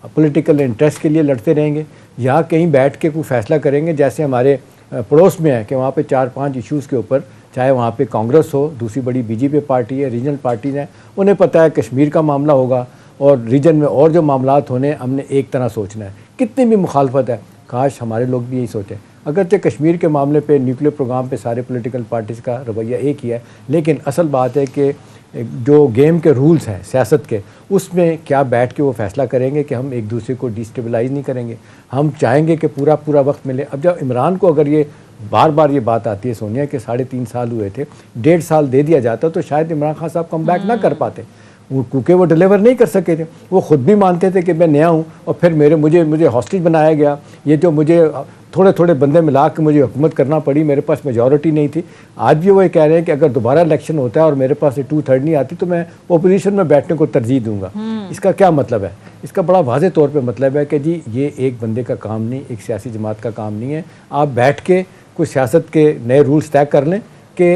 पॉलिटिकल इंटरेस्ट के लिए लड़ते रहेंगे या कहीं बैठ के कोई फैसला करेंगे जैसे हमारे पड़ोस में है कि वहाँ पे 4-5 इश्यूज़ के ऊपर, चाहे वहाँ पे कांग्रेस हो, दूसरी बड़ी बीजेपी पार्टी है, रीजनल पार्टीज़ हैं, उन्हें पता है कश्मीर का मामला होगा और रीजन में और जो मामलात होने, हमने एक तरह सोचना है। कितनी भी मुखालफत है, काश हमारे लोग भी यही सोचें। अगरचे कश्मीर के मामले पे, न्यूक्लियर प्रोग्राम पे सारे पॉलिटिकल पार्टीज़ का रवैया एक ही है, लेकिन असल बात है कि जो गेम के रूल्स हैं सियासत के, उसमें क्या बैठ के वो फैसला करेंगे कि हम एक दूसरे को डिस्टेबलाइज नहीं करेंगे, हम चाहेंगे कि पूरा वक्त मिले। अब जब इमरान को अगर ये बार बार ये बात आती है सोनिया कि 3.5 साल हुए थे, 1.5 साल दे दिया जाता तो शायद इमरान खान साहब कम बैक ना कर पाते, क्योंकि वो डिलीवर नहीं कर सके थे। वो ख़ुद भी मानते थे कि मैं नया हूँ और फिर मुझे हॉस्टेज बनाया गया, ये जो मुझे थोड़े थोड़े बंदे मिला के मुझे हुकूमत करना पड़ी, मेरे पास मेजॉरिटी नहीं थी। आज भी वो ये कह रहे हैं कि अगर दोबारा इलेक्शन होता है और मेरे पास 2/3 नहीं आती तो मैं ओपोजिशन में बैठने को तरजीह दूंगा। इसका क्या मतलब है? इसका बड़ा वाज़े तौर पे मतलब है कि जी ये एक बंदे का काम नहीं, एक सियासी जमात का काम नहीं है। आप बैठ के कुछ सियासत के नए रूल्स तय कर लें कि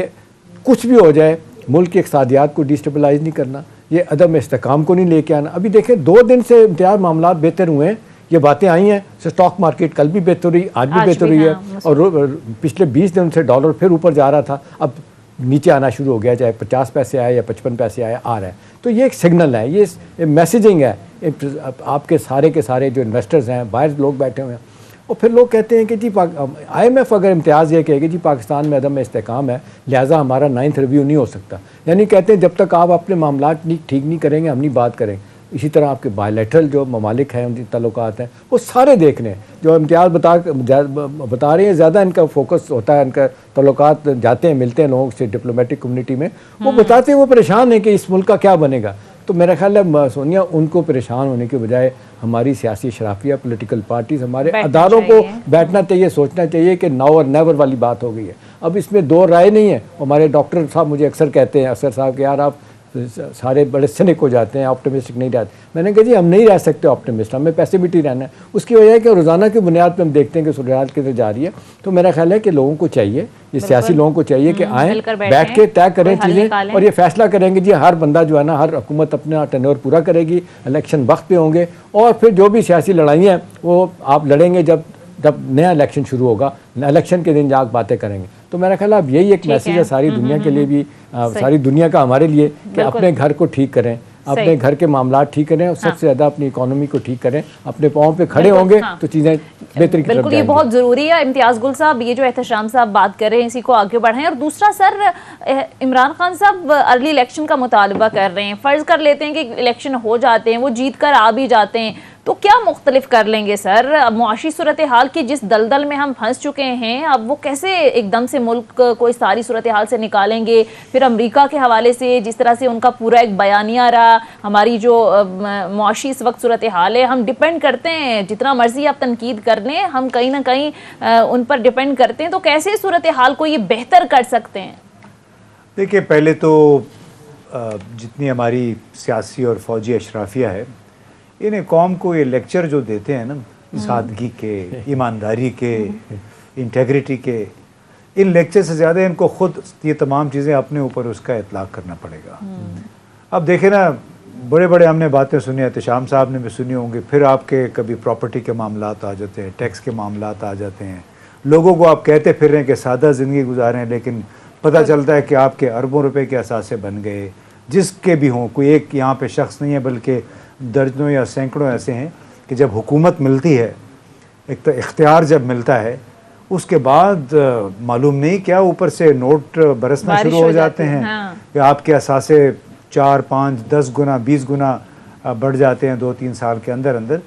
कुछ भी हो जाए मुल्क की इक़्तिसादियात को डिस्टेबलाइज नहीं करना, ये अदम इस्तेकाम को नहीं लेके आना। अभी देखें 2 दिन से इम्तियाज़ मामला बेहतर हुए हैं, ये बातें आई हैं। स्टॉक मार्केट कल भी बेहतर हुई, आज भी बेहतर हुई है, और पिछले 20 दिन से डॉलर फिर ऊपर जा रहा था, अब नीचे आना शुरू हो गया, चाहे 50 पैसे आए या 55 पैसे आए, आ रहा है। तो ये एक सिग्नल है, ये मैसेजिंग है आपके सारे के सारे जो इन्वेस्टर्स हैं, बाहर लोग बैठे हुए हैं। और फिर लोग कहते हैं कि जी IMF अगर इम्तियाज़ ये कहेगी जी पाकिस्तान में अदम इस्तेकाम है, लिहाजा हमारा 9th रिव्यू नहीं हो सकता। यानी कहते हैं जब तक आप अपने मामला ठीक नहीं करेंगे हम नहीं बात करेंगे। इसी तरह आपके बायलैटरल जो ममालिक हैं, उनकी तल्लुकात हैं, वो सारे देख रहे हैं। जो इम्तियाज़ बता रहे हैं, ज़्यादा इनका फोकस होता है, इनका तल्लुकात जाते हैं, मिलते हैं लोगों से डिप्लोमेटिक कम्युनिटी में, वो बताते हैं वो परेशान है कि इस मुल्क का क्या बनेगा। तो मेरा ख्याल है सोनिया, उनको परेशान होने के बजाय हमारी सियासी शराफिया, पॉलिटिकल पार्टीज, हमारे अदारों को बैठना चाहिए, सोचना चाहिए कि नाउ और नेवर वाली बात हो गई है। अब इसमें 2 राय नहीं है। हमारे डॉक्टर साहब मुझे अक्सर कहते हैं, अक्सर साहब कि यार आप सारे बड़े सिनिक हो जाते हैं, ऑप्टिमिस्टिक नहीं रहते। मैंने कहा जी हम नहीं रह सकते ऑप्टिमिस्ट, हमें पैसिमिटी रहना है। उसकी वजह है कि रोज़ाना की बुनियाद पर हम देखते हैं कि सूरत किधर जा रही है। तो मेरा ख्याल है कि लोगों को चाहिए, ये सियासी लोगों को चाहिए कि आएँ, बैठ के तय करें चीज़ें और ये फैसला करेंगे जी हर बंदा जो है ना, हर हुकूमत अपना टेन्योर पूरा करेगी, इलेक्शन वक्त पे होंगे, और फिर जो भी सियासी लड़ाइयाँ हैं वो आप लड़ेंगे जब नया इलेक्शन शुरू होगा, इलेक्शन के दिन जाकर बातें करेंगे। तो मेरा ख्याल अब यही एक मैसेज है सारी दुनिया के लिए भी, सारी दुनिया का हमारे लिए, कि अपने घर को ठीक करें, अपने घर के मामला ठीक करें, और सबसे ज़्यादा अपनी इकोनॉमी को ठीक करें। अपने पाँव पे खड़े होंगे तो चीज़ें बेहतरी की तरफ बिल्कुल, ये बहुत ज़रूरी है। इम्तियाज़ गुल साहब, ये जो एहतशाम साहब बात कर रहे हैं, इसी को आगे बढ़ाएं। और दूसरा सर, इमरान खान साहब अर्ली इलेक्शन का मुतालबा कर रहे हैं। फ़र्ज़ कर लेते हैं कि इलेक्शन हो जाते हैं, वो जीत कर आ भी जाते हैं, तो क्या मुख्तलिफ कर लेंगे सर? अब मुआशी सूरत हाल की जिस दलदल में हम फंस चुके हैं, अब वो कैसे एकदम से मुल्क को इस सारी सूरत हाल से निकालेंगे? फिर अमेरिका के हवाले से जिस तरह से उनका पूरा एक बयानिया रहा, हमारी जो मुआशी इस वक्त सूरत हाल है, हम डिपेंड करते हैं, जितना मर्जी आप तनकीद कर लें, हम कहीं ना कहीं उन पर डिपेंड करते हैं। तो कैसे सूरत हाल को ये बेहतर कर सकते हैं? देखिए, पहले तो जितनी हमारी सियासी और फौजी अशराफिया है, इन्हें कौम को ये लेक्चर जो देते हैं ना, सादगी के, ईमानदारी के, इंटेग्रिटी के, इन लेक्चर से ज़्यादा इनको खुद ये तमाम चीज़ें अपने ऊपर उसका इतलाक़ करना पड़ेगा। अब देखें ना, बड़े बड़े हमने बातें सुनी, एहतशाम साहब ने भी सुनी होंगी, फिर आपके कभी प्रॉपर्टी के मामलात आ जाते हैं, टैक्स के मामलात आ जाते हैं, लोगों को आप कहते फिर रहे हैं कि सादा ज़िंदगी गुजारें, लेकिन पता चलता है कि आपके अरबों रुपए के असासे बन गए। जिसके भी हों, कोई एक यहाँ पे शख्स नहीं है, बल्कि दर्जनों या सैकड़ों ऐसे हैं कि जब हुकूमत मिलती है, एक तो इख्तियार जब मिलता है, उसके बाद मालूम नहीं क्या ऊपर से नोट बरसना शुरू हो जाते हैं। हाँ। कि आपके असासे 4, 5, 10 गुना, 20 गुना बढ़ जाते हैं 2-3 साल के अंदर अंदर।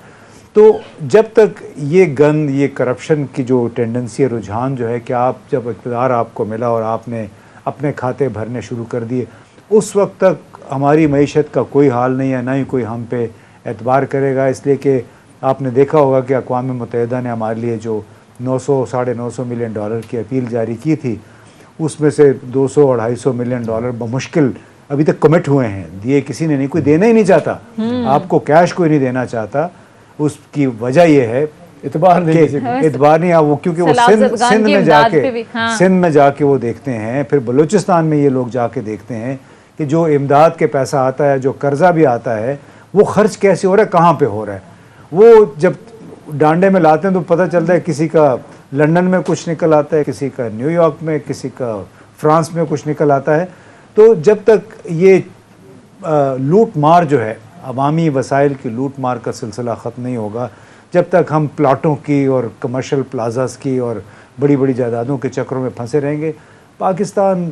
तो जब तक ये गंद, ये करप्शन की जो टेंडेंसी, रुझान जो है कि आप जब इक़्तिदार आपको मिला और आपने अपने खाते भरने शुरू कर दिए, उस वक्त तक हमारी मईशत का कोई हाल नहीं है, ना ही कोई हम पे एतबार करेगा। इसलिए कि आपने देखा होगा कि अक़वाम मुत्तहिदा ने हमारे लिए जो 900 साढ़े 900 मिलियन डॉलर की अपील जारी की थी, उसमें से 200-250 मिलियन डॉलर बमुश्किल अभी तक कमिट हुए हैं। दिए किसी ने नहीं, कोई देना ही नहीं चाहता, आपको कैश कोई नहीं देना चाहता। उसकी वजह यह है इतबार नहीं वो, क्योंकि वो सिंध में जाके वो देखते हैं, फिर बलूचिस्तान में ये लोग जाके देखते हैं कि जो इमदाद के पैसा आता है, जो कर्जा भी आता है, वो खर्च कैसे हो रहा है, कहाँ पे हो रहा है। वो जब डांडे में लाते हैं तो पता चलता है किसी का लंदन में कुछ निकल आता है, किसी का न्यूयॉर्क में, किसी का फ्रांस में कुछ निकल आता है। तो जब तक ये लूट मार जो है, अवामी वसाइल की लूट मार का सिलसिला ख़त्म नहीं होगा, जब तक हम प्लाटों की और कमर्शियल प्लाजास की और बड़ी बड़ी जायदादों के चक्रों में फंसे रहेंगे, पाकिस्तान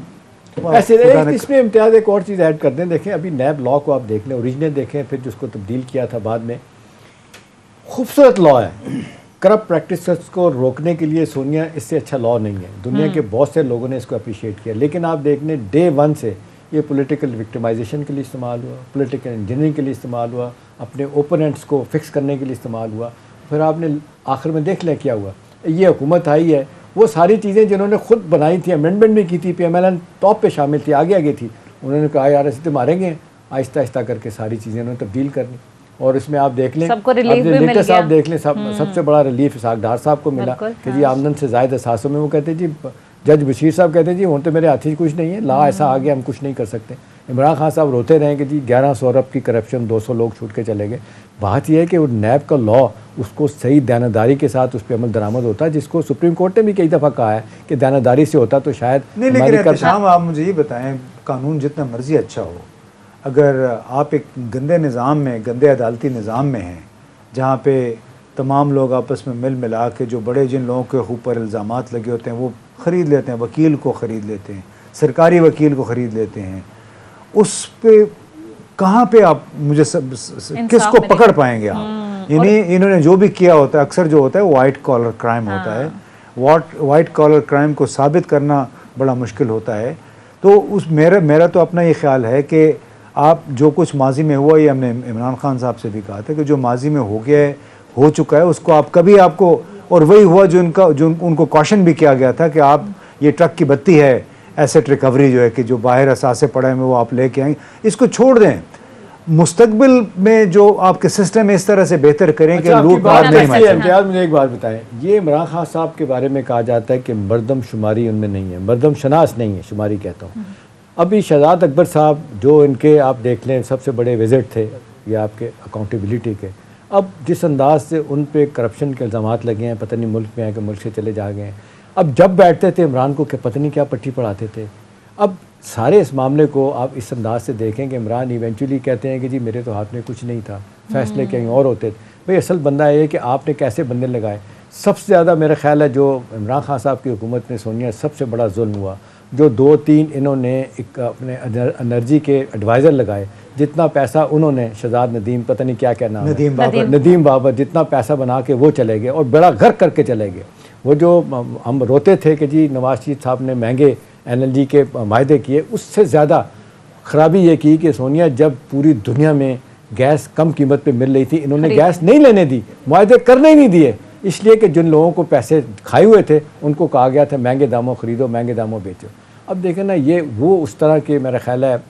ऐसे। इसमें इम्तियाज़ एक और चीज़ ऐड कर दें, देखें अभी नैब लॉ को आप देख लें, ओरिजिनल देखें, फिर जिसको तब्दील किया था बाद में, खूबसूरत लॉ है, करप्ट प्रैक्टिसेस को रोकने के लिए सोनिया इससे अच्छा लॉ नहीं है। दुनिया के बहुत से लोगों ने इसको अप्रिशिएट किया, लेकिन आप देख लें डे वन से ये पॉलिटिकल विक्टिमाइजेशन के लिए इस्तेमाल हुआ, पॉलिटिकल इंजीनियरिंग के लिए इस्तेमाल हुआ, अपने ओपोनेंट्स को फिक्स करने के लिए इस्तेमाल हुआ। फिर आपने आखिर में देख लिया क्या हुआ। ये हुकूमत आई है, वो सारी चीज़ें जिन्होंने खुद बनाई थी, अमेंडमेंट भी की थी, PMLN टॉप पे शामिल थी, आगे थी, उन्होंने कहा यार ऐसे तो मारेंगे, आहिस्ता आहिस्ता करके सारी चीज़ें उन्होंने तब्दील करनी। और इसमें आप देख लें, सबको रिलीफ भी मिल लेटेस्ट गया। आप देख लें, सबसे बड़ा रिलीफ इसाक डार साहब को मिला कि जी आमदन से ज़ायद असासों में, वो कहते जी, जज बशीर साहब कहते जी वो तो मेरे हाथ ही कुछ नहीं है, ला ऐसा आ गया, हम कुछ नहीं कर सकते। इमरान खान साहब रोते रहे कि जी 1100 अरब की करप्शन, 200 लोग छूट के चले गए। बात यह है कि वो नैब का लॉ उसको सही दयानतदारी के साथ उस पर अमल दरामद होता है, जिसको सुप्रीम कोर्ट ने भी कई दफ़ा कहा है कि दयानतदारी से होता तो शायद नहीं। लेकिन एहतशाम, आप मुझे ये बताएं, कानून जितना मर्जी अच्छा हो, अगर आप एक गंदे निज़ाम में, गंदे अदालती निज़ाम में हैं, जहाँ पे तमाम लोग आपस में मिल मिला के जो बड़े जिन लोगों के ऊपर इल्ज़ामात लगे होते हैं वो ख़रीद लेते हैं, वकील को ख़रीद लेते हैं, सरकारी वकील को ख़रीद लेते हैं, उस पे कहाँ पे आप मुझे किसको पकड़ पाएंगे आप? यानी इन्होंने जो भी किया होता है, अक्सर जो होता है वाइट कॉलर क्राइम होता है। वाइट कॉलर क्राइम को साबित करना बड़ा मुश्किल होता है। तो उस मेरा तो अपना ये ख्याल है कि आप जो कुछ माजी में हुआ, ये हमने इमरान खान साहब से भी कहा था कि जो माजी में हो गया है, हो चुका है, उसको आप कभी आपको, और वही हुआ जो उनको कॉशन भी किया गया था कि आप ये ट्रक की बत्ती है, एसेट रिकवरी जो है कि जो बाहर असासे पड़े हैं वो आप लेके आएंगे, इसको छोड़ दें। मुस्तकबिल में जो आपके सिस्टम इस तरह से बेहतर करें कि लूट मार नहीं मचे। इम्तियाज़ मुझे एक बात बताएं, ये इमरान खान साहब के बारे में कहा जाता है कि मर्दम शुमारी उनमें नहीं है, मर्दम शनास नहीं है, शुमारी कहता हूँ। अभी शहजाद अकबर साहब जो इनके आप देख लें सबसे बड़े विजिट थे ये आपके अकाउंटेबिलिटी के, अब जिस अंदाज से उन पे करप्शन के इल्ज़ामात लगे हैं, पता नहीं मुल्क में आए कि मुल्क से चले जा गए हैं। अब जब बैठते थे इमरान को पता नहीं क्या पट्टी पढ़ाते थे। अब सारे इस मामले को आप इस अंदाज से देखें कि इमरान इवेंचुअली कहते हैं कि जी मेरे तो हाथ में कुछ नहीं था, फैसले कहीं और होते थे। भाई असल बंदा ये है कि आपने कैसे बंदे लगाए। सबसे ज़्यादा मेरा ख्याल है जो इमरान खान साहब की हुकूमत में सोनिया सबसे बड़ा जुल्म हुआ, जो 2-3 इन्होंने एक अपने एनर्जी के एडवाइज़र लगाए, जितना पैसा उन्होंने, शहजाद नदीम, पता नहीं क्या क्या नाम है, नदीम बाबर, जितना पैसा बना के वो चले गए और बड़ा घर करके चले गए। वो जो हम रोते थे कि जी नवाज शरीफ साहब ने महंगे LNG के मायदे किए, उससे ज़्यादा ख़राबी ये की कि सोनिया जब पूरी दुनिया में गैस कम कीमत पे मिल रही थी, इन्होंने गैस नहीं लेने दी, मायदे करने ही नहीं दिए, इसलिए कि जिन लोगों को पैसे खाए हुए थे उनको कहा गया था महंगे दामों ख़रीदो, महंगे दामों बेचो। अब देखें ना, ये वो उस तरह के मेरा ख्याल है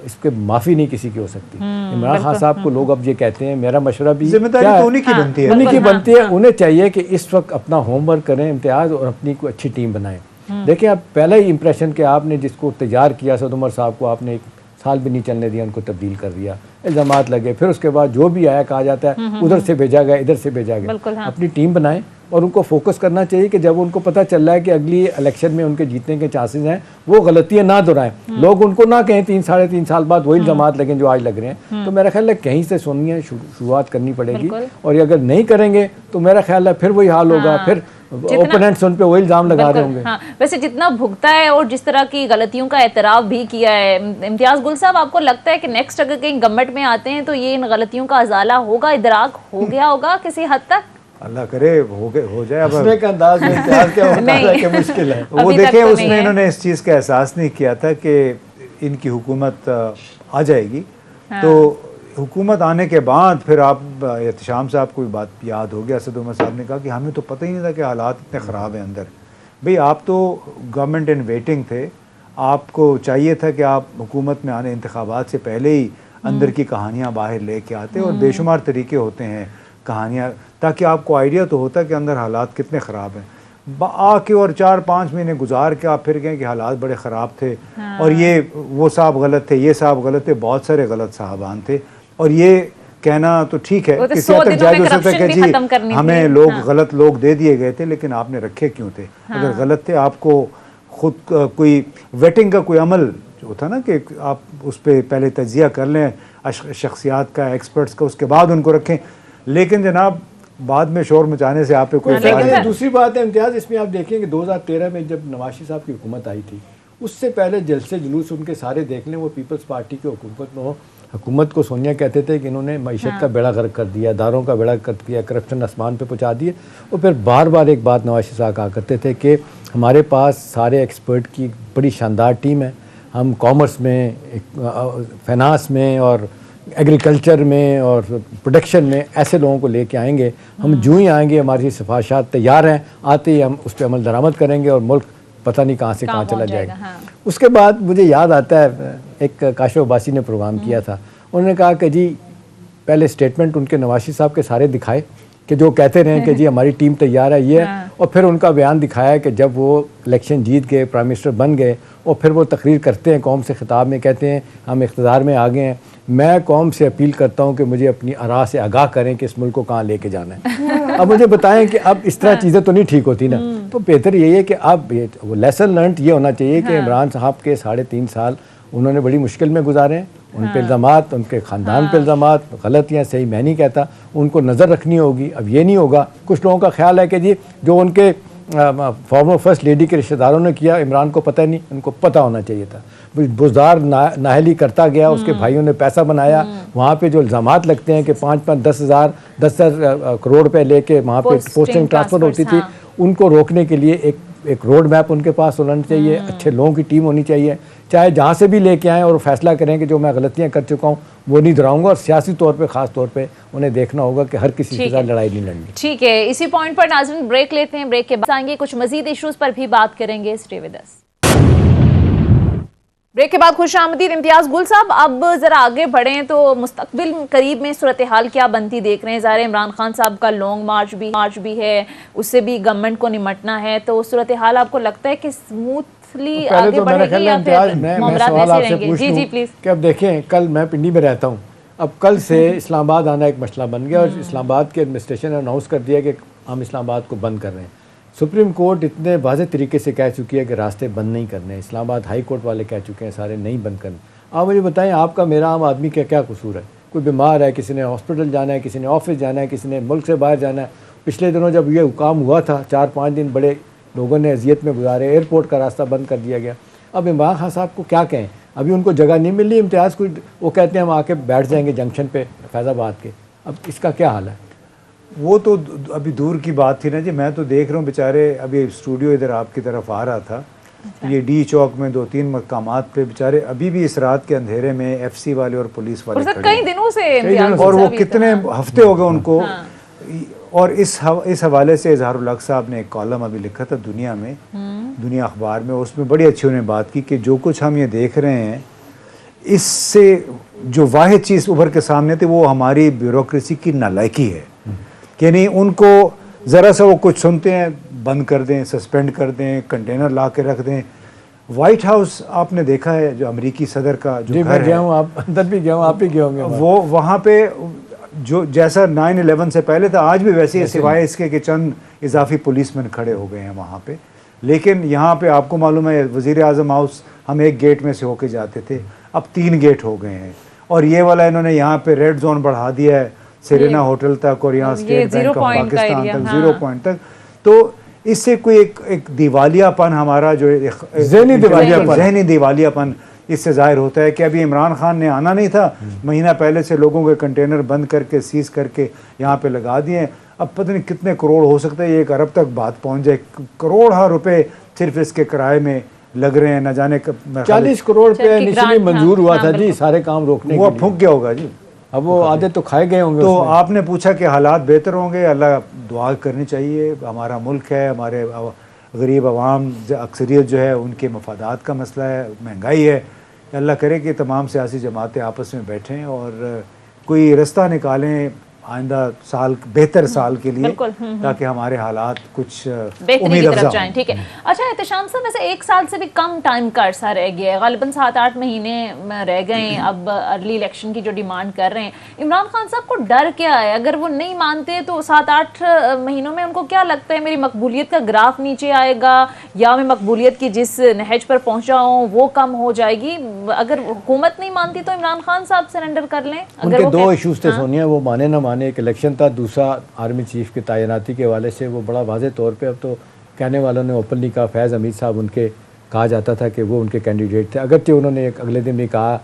इसके माफ़ी नहीं किसी की हो सकती। इमरान खान साहब को लोग अब ये कहते हैं, मेरा मशवरा भी जिम्मेदारी तो उन्हीं की बनती है, उन्हीं की बनती है। उन्हें चाहिए कि इस वक्त अपना होमवर्क करें इम्तियाज़, और अपनी कोई अच्छी टीम बनाएं। देखिए आप पहला ही इंप्रेशन कि आपने जिसको तैयार किया सद उमर साहब को, आपने 1 साल भी नहीं चलने दिया, उनको तब्दील कर दिया, इल्ज़ामात लगे, फिर उसके बाद जो भी आया कहा जाता है उधर से भेजा गया, इधर से भेजा गया। अपनी टीम बनाएं और उनको फोकस करना चाहिए कि जब उनको पता चल रहा है कि अगली इलेक्शन में उनके जीतने के चांसेस हैं, वो गलतियां ना दोहराएं। लोग उनको ना कहें 3-3.5 साल बाद वही इल्ज़ामात लगें जो आज लग रहे हैं। तो मेरा ख्याल है कहीं से सोनिया शुरुआत करनी पड़ेगी, और अगर नहीं करेंगे तो मेरा ख्याल है फिर वही हाल होगा, फिर ओपोनेंट्स उन पे वही इल्ज़ाम लगा रहे होंगे। हाँ, वैसे जितना भुगता है और जिस तरह की गलतियों का एतराफ़ भी किया है, इम्तियाज़ गुल साहब, आपको लगता है कि नेक्स्ट अगर कहीं गवर्नमेंट में आते हैं तो ये इन गलतियों का अजाला होगा, इदराक हो गया होगा किसी हद तक? अल्लाह करे हो जाए। अब हंसने का अंदाज में इम्तियाज़ क्या होता है कि मुश्किल है। वो देखें, उसमें इन्होंने इस चीज़ का एहसास नहीं किया था कि इनकी हुकूमत आ जाएगी। तो हुकूमत आने के बाद फिर आप एहतशाम साहब को भी बात याद हो गया, असद उमर साहब ने कहा कि हमें तो पता ही नहीं था कि हालात इतने ख़राब हैं अंदर। भाई आप तो गवर्नमेंट इन वेटिंग थे, आपको चाहिए था कि आप हुकूमत में आने इंतखाबात से पहले ही अंदर की कहानियाँ बाहर लेके आते, और बेशुमार तरीके होते हैं कहानियाँ, ताकि आपको आइडिया तो होता कि अंदर हालात कितने ख़राब हैं। आके और 4-5 महीने गुजार के आप फिर गए कि हालात बड़े ख़राब थे, और ये वो साहब गलत थे, ये साहब गलत थे, बहुत सारे गलत साहबान थे। और ये कहना तो ठीक है, किसी हद तक जायज़ हो सकता है कि जी हमें लोग गलत लोग दे दिए गए थे, लेकिन आपने रखे क्यों थे? अगर गलत थे, आपको खुद कोई वेटिंग का कोई अमल जो होता ना कि आप उस पर पहले तजिया कर लें शख्सियात का, एक्सपर्ट्स का, उसके बाद उनको रखें। लेकिन जनाब बाद में शोर मचाने से आप पे कोई दूसरी बात है इम्तियाज़, इसमें आप देखेंगे 2013 में जब नवाज शरीफ साहब की हुकूमत आई थी, उससे पहले जलसे जुलूस उनके सारे देख लें, वो पीपल्स पार्टी की हुकूमत में हो, हुकूमत को सोनिया कहते थे कि इन्होंने मईशत का बेड़ा गर्क कर दिया, दारों का बेड़ा गर्क किया, करप्शन आसमान पे पहुंचा दिए। और फिर बार बार एक बात नवाज शरीफ साहब कहा करते थे कि हमारे पास सारे एक्सपर्ट की बड़ी शानदार टीम है, हम कॉमर्स में, फाइनेंस में और एग्रीकल्चर में और प्रोडक्शन में ऐसे लोगों को लेके आएंगे। हम जो ही आएंगे, हमारी सिफारिशात तैयार हैं, आते ही हम उस पर अमल दरामद करेंगे और मुल्क पता नहीं कहाँ से कहाँ चला जाएगा। हाँ। उसके बाद मुझे याद आता है, एक काशिफ अब्बासी ने प्रोग्राम किया था, उन्होंने कहा कि जी पहले स्टेटमेंट उनके नवाज शरीफ साहब के सारे दिखाए कि जो कहते रहे कि जी हमारी टीम तैयार है, ये है। हाँ। और फिर उनका बयान दिखाया कि जब वो इलेक्शन जीत गए, प्राइम मिनिस्टर बन गए, और फिर वो तकरीर करते हैं कौम से खिताब में, कहते हैं हम इख्तिदार में आ गए हैं, मैं कौम से अपील करता हूं कि मुझे अपनी आरा से आगाह करें कि इस मुल्क को कहाँ लेके जाना है। अब मुझे बताएं कि अब इस तरह चीज़ें तो नहीं ठीक होती ना, तो बेहतर यही है कि अब वो लेसन लर्न ये होना चाहिए कि इमरान साहब के 3.5 साल उन्होंने बड़ी मुश्किल में गुजारे हैं। उन पे इल्ज़ामात, उनके ख़ानदान पे इल्ज़ामात, गलत या सही मैं नहीं कहता, उनको नज़र रखनी होगी। अब ये नहीं होगा, कुछ लोगों का ख्याल है कि जी जो उनके फॉर्मर फर्स्ट लेडी के रिश्तेदारों ने किया, इमरान को पता नहीं, उनको पता होना चाहिए था। बुज़दार नाहली करता गया, उसके भाइयों ने पैसा बनाया, वहाँ पे जो इल्ज़ामात लगते हैं कि 5-5, 10,000 करोड़ रुपए लेके वहाँ पे पोस्टिंग ट्रांसफ़र होती थी, उनको रोकने के लिए एक रोड मैप उनके पास होना चाहिए, अच्छे लोगों की टीम होनी चाहिए, चाहे जहाँ से भी लेके आएँ और फैसला करें कि जो मैं गलतियाँ कर चुका हूँ वो नहीं दोहराऊंगा। और सियासी तौर पे ख़ास तौर पे उन्हें देखना होगा कि हर किसी के साथ लड़ाई नहीं लड़नी। ठीक है, इसी पॉइंट पर नाज़रीन ब्रेक लेते हैं, ब्रेक के बाद आएंगे, कुछ मजीद इश्यूज पर भी बात करेंगे। Stay with us. ब्रेक के बाद खुशामदीद इम्तियाज़ गुल साहब, अब ज़रा आगे बढ़ें तो मुस्तकबिल करीब में सूरत हाल क्या बनती देख रहे हैं? ज़ाहिर इमरान खान साहब का लॉन्ग मार्च भी है, उससे भी गवर्नमेंट को निमटना है, तो सूरत हाल आपको लगता है कि स्मूथली आगे तो बढ़ेगी या फिर मैं मामलात सवाल ऐसे आपसे रहेंगे? पूछ जी लूं जी प्लीज़। कि अब देखें, कल मैं पिंडी में रहता हूँ, अब कल से इस्लामाबाद आना एक मसला बन गया और इस्लामाबाद के एडमिनिस्ट्रेशन ने अनाउंस कर दिया कि हम इस्लामाबाद को बंद कर रहे हैं। सुप्रीम कोर्ट इतने वाज़ेह तरीके से कह चुकी है कि रास्ते बंद नहीं करने, इस्लामाबाद हाई कोर्ट वाले कह चुके हैं सारे नहीं बंद करने। आप मुझे बताएं, आपका मेरा आम आदमी का क्या कसूर है? कोई बीमार है, किसी ने हॉस्पिटल जाना है, किसी ने ऑफिस जाना है, किसी ने मुल्क से बाहर जाना है। पिछले दिनों जब ये हुकाम हुआ था, 4-5 दिन बड़े लोगों ने अजियत में गुजारे, एयरपोर्ट का रास्ता बंद कर दिया गया। अब इमरान खान साहब को क्या कहें, अभी उनको जगह नहीं मिल रही इम्तियाज़ को, वो कहते हैं हम आके बैठ जाएंगे जंक्शन पे फैज़ाबाद के। अब इसका क्या हाल है? वो तो अभी दूर की बात थी ना जी, मैं तो देख रहा हूँ बेचारे, अभी स्टूडियो इधर आपकी तरफ आ रहा था, ये डी चौक में 2-3 मकामात पे बेचारे अभी भी इस रात के अंधेरे में एफसी वाले और पुलिस वाले खड़े कई दिनों से और वो कितने हफ्ते हो गए उनको। और इस हवाले से इजहारुल हक साहब ने एक कॉलम अभी लिखा था दुनिया में, दुनिया अखबार में, उसमें बड़ी अच्छी उन्होंने बात की कि जो कुछ हम ये देख रहे हैं, इससे जो वाहिद चीज़ उभर के सामने थी वो हमारी ब्यूरोक्रेसी की नालायकी है कि नहीं, उनको ज़रा सा वो कुछ सुनते हैं बंद कर दें, सस्पेंड कर दें, कंटेनर ला के रख दें। वाइट हाउस आपने देखा है, जो अमेरिकी सदर का जो घर है, आप अंदर भी गया हूँ, आप भी गए होंगे, वो वहाँ पे जो जैसा 9/11 से पहले था आज भी वैसे ही, सिवाय इसके कि चंद इजाफी पुलिसमैन खड़े हो गए हैं वहाँ पे। लेकिन यहाँ पे आपको मालूम है, वज़ीर आज़म हाउस हम एक गेट में से होके जाते थे, अब 3 गेट हो गए हैं। और ये वाला इन्होंने यहाँ पे रेड जोन बढ़ा दिया है, सेरेना होटल तक और यहाँ स्टेट बैंक ऑफ पाकिस्तान तक, 0 पॉइंट तक। तो इससे कोई एक दिवालियापन, हमारा जो जहनी दिवालियापन इससे जाहिर होता है कि अभी इमरान खान ने आना नहीं था, महीना पहले से लोगों के कंटेनर बंद करके सीज करके यहाँ पे लगा दिए। अब पता नहीं कितने करोड़, हो सकता है 1 अरब तक बात पहुँच जाए, करोड़ रुपए सिर्फ इसके किराए में लग रहे हैं। न जाने 40 करोड़ पे इनिशियली मंजूर हुआ था जी सारे काम रोकने, वो फूंक गया होगा जी, अब वो आधे तो खाए गए होंगे। तो आपने पूछा कि हालात बेहतर होंगे, अल्लाह दुआ करनी चाहिए। हमारा मुल्क है, हमारे गरीब आवाम अक्सरियत जो है उनके मफादात का मसला है, महंगाई है। अल्लाह करे कि तमाम सियासी जमातें आपस में बैठें और कोई रास्ता निकालें आइंदा साल, बेहतर साल के लिए, ताकि हमारे हालात कुछ बेहतरी की तरफ जाएं। ठीक है, अच्छा एहतशाम साहब, वैसे 1 साल से भी कम टाइम का अरसा रह गया है, गालिबन 7-8 महीने रह गए, अब अर्ली इलेक्शन की जो डिमांड कर रहे हैं, इमरान खान साहब को डर क्या है? अगर वो नहीं मानते तो 7-8 महीनों में उनको क्या लगता है, मेरी मकबूलियत का ग्राफ नीचे आएगा या मैं मकबूलियत की जिस नहज पर पहुंचा हूँ वो कम हो जाएगी? अगर हुकूमत नहीं मानती तो इमरान खान साहब सरेंडर कर लें। उनके 2 इशूज़ थे सोनिया, वो माने ना माने, एक इलेक्शन था, दूसरा आर्मी चीफ की तैनाती के हवाले से वो बड़ा वाज़ेह तौर पे, अब तो कहने वालों ने ओपनली कहा, फैज़ हमीद साहब उनके कहा जाता था कि वो उनके कैंडिडेट थे, अगरचे उन्होंने एक अगले दिन भी कहा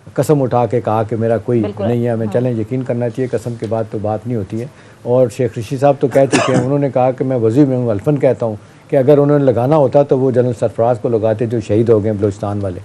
कसम उठा के कहा कि मेरा कोई नहीं है, हमें चलें यकीन करना चाहिए, कसम के बाद तो बात नहीं होती है। और शेख ऋषि साहब तो कह चुके हैं, उन्होंने कहा कि मैं वज़ीर में हूँ, अल्फन कहता हूँ कि अगर उन्होंने लगाना होता तो वो जनरल सरफराज को लगाते जो शहीद हो गए बलूचिस्तान वाले।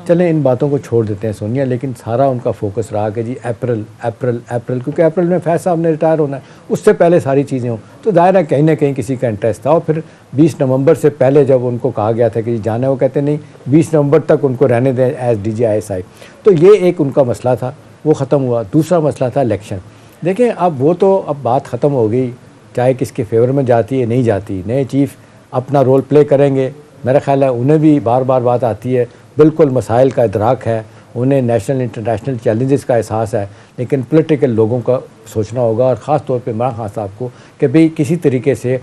चलें इन बातों को छोड़ देते हैं सोनिया, लेकिन सारा उनका फोकस रहा कि जी अप्रैल अप्रैल अप्रैल, क्योंकि अप्रैल में फैज़ साहब ने रिटायर होना है, उससे पहले सारी चीज़ें हों, तो दायरा कहीं ना कहीं किसी का इंटरेस्ट था। और फिर 20 नवंबर से पहले जब उनको कहा गया था कि जाना है, वो कहते नहीं 20 नवंबर तक उनको रहने दें एज DGISI। तो ये एक उनका मसला था, वो ख़त्म हुआ। दूसरा मसला था इलेक्शन। देखें अब वो तो अब बात ख़त्म हो गई, चाहे किसके फेवर में जाती है नहीं जाती, नए चीफ़ अपना रोल प्ले करेंगे। मेरा ख़्याल है उन्हें भी बार बार बात आती है, बिल्कुल मसाइल का इदराक है, उन्हें नेशनल इंटरनेशनल चैलेंजेस का एहसास है, लेकिन पॉलिटिकल लोगों का सोचना होगा, और ख़ास तौर पे इमरान खान साहब को, कि भाई किसी तरीके से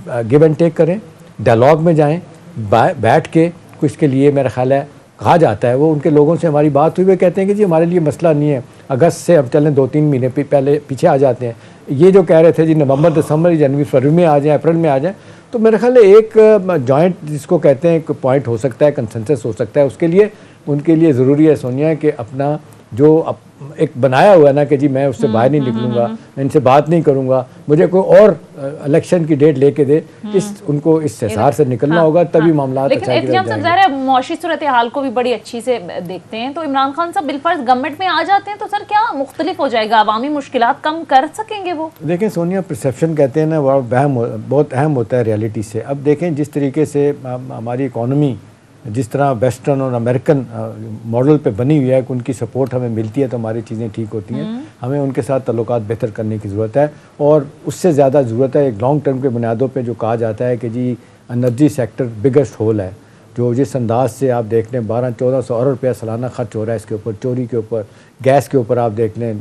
गिव एंड टेक करें, डायलॉग में जाएं, बैठ के कुछ के लिए मेरा ख्याल है कहा जाता है। वो उनके लोगों से हमारी बात हुई, वे कहते हैं कि जी हमारे लिए मसला नहीं है, अगस्त से अब चलें 2-3 महीने पहले पीछे आ जाते हैं। ये जो कह रहे थे जी नवंबर दिसंबर जनवरी फरवरी में आ जाएँ, अप्रैल में आ जाएँ, तो मेरे ख्याल है एक जॉइंट जिसको कहते हैं एक पॉइंट हो सकता है, कंसेंसस हो सकता है। उसके लिए उनके लिए ज़रूरी है सोनिया कि अपना जो एक बनाया हुआ है ना कि जी मैं उससे बाहर नहीं निकलूँगा, मैं इनसे बात नहीं करूँगा, मुझे कोई और इलेक्शन की डेट लेके दे, उनको इस हिसार से निकलना होगा, तभी मामला लेकिन एहतियाम साहब ज़ाहिर है मुआशी सूरत हाल को भी बड़ी अच्छी से देखते हैं, तो इमरान खान साहब बिलफर्ज गवर्नमेंट में आ जाते हैं तो सर क्या मुख्तलिफ हो जाएगा, अवामी मुश्किलात कम कर सकेंगे वो? देखें सोनिया, परसेप्शन कहते हैं ना, बहुत अहम होता है रियलिटी से। अब देखें जिस तरीके से हमारी इकॉनमी जिस तरह वेस्टर्न और अमेरिकन मॉडल पे बनी हुई है कि उनकी सपोर्ट हमें मिलती है तो हमारी चीज़ें ठीक होती हैं, हमें उनके साथ ताल्लुकात बेहतर करने की ज़रूरत है। और उससे ज़्यादा ज़रूरत है एक लॉन्ग टर्म के बुनियादों पे जो कहा जाता है कि जी एनर्जी सेक्टर बिगेस्ट होल है, जो जिस अंदाज से आप देख लें 1200-1400 अरब रुपया सालाना खर्च हो रहा है इसके ऊपर, चोरी के ऊपर, गैस के ऊपर आप देख लें,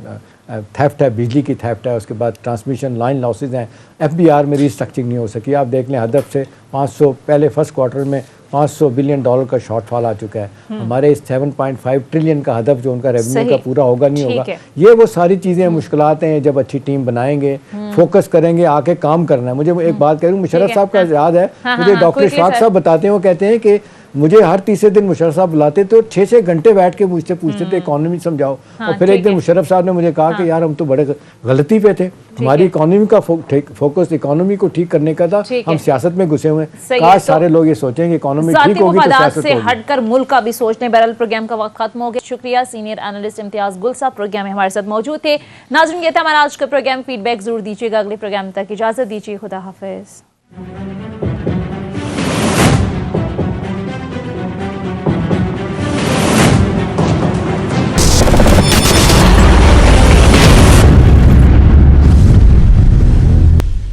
थेफ्ट है, बिजली की थेफ्ट है, उसके बाद ट्रांसमिशन लाइन लॉसेज हैं, FBR में रीस्ट्रक्चरिंग नहीं हो सकी। आप देख लें हदफ से 500 पहले फर्स्ट क्वार्टर में $500 बिलियन का शॉर्टफॉल आ चुका है। हमारे इस 7.5 ट्रिलियन का हदफ जो उनका रेवेन्यू का पूरा होगा नहीं होगा, ये वो सारी चीज़ें मुश्किलात हैं। जब अच्छी टीम बनाएंगे, फोकस करेंगे, आके काम करना है। मुझे एक बात कह रही हूँ, मुशर्रफ साहब का याद है, मुझे डॉक्टर इशफाक साहब बताते हैं, वो कहते हैं कि मुझे हर तीसरे दिन मुशर्रफ साहब बुलाते तो 6-6 घंटे बैठ के मुझसे पूछते थे इकोनॉमी समझाओ। और फिर एक दिन मुशर्रफ साहब ने मुझे कहा कि यार हम तो बड़े गलती पे थे, हमारी इकोनॉमी का फोकस इकोनॉमी को ठीक करने का था, हम सियासत में घुसे हुए हैं। काश सारे लोग ये सोचें कि इकोनॉमी ठीक होगी तो सियासत होगी। हटकर मुल्क का भी सोचने। बहरहाल प्रोग्राम का वक्त खत्म हो गया। शुक्रिया सीनियर एनालिस्ट इम्तियाज गुल साहब प्रोग्राम में हमारे साथ मौजूद थे। नाज़रीन ये था हमारा आज का प्रोग्राम, फीडबैक जरूर दीजिएगा। अगले प्रोग्राम तक इजाजत दीजिए, खुदा हाफिज।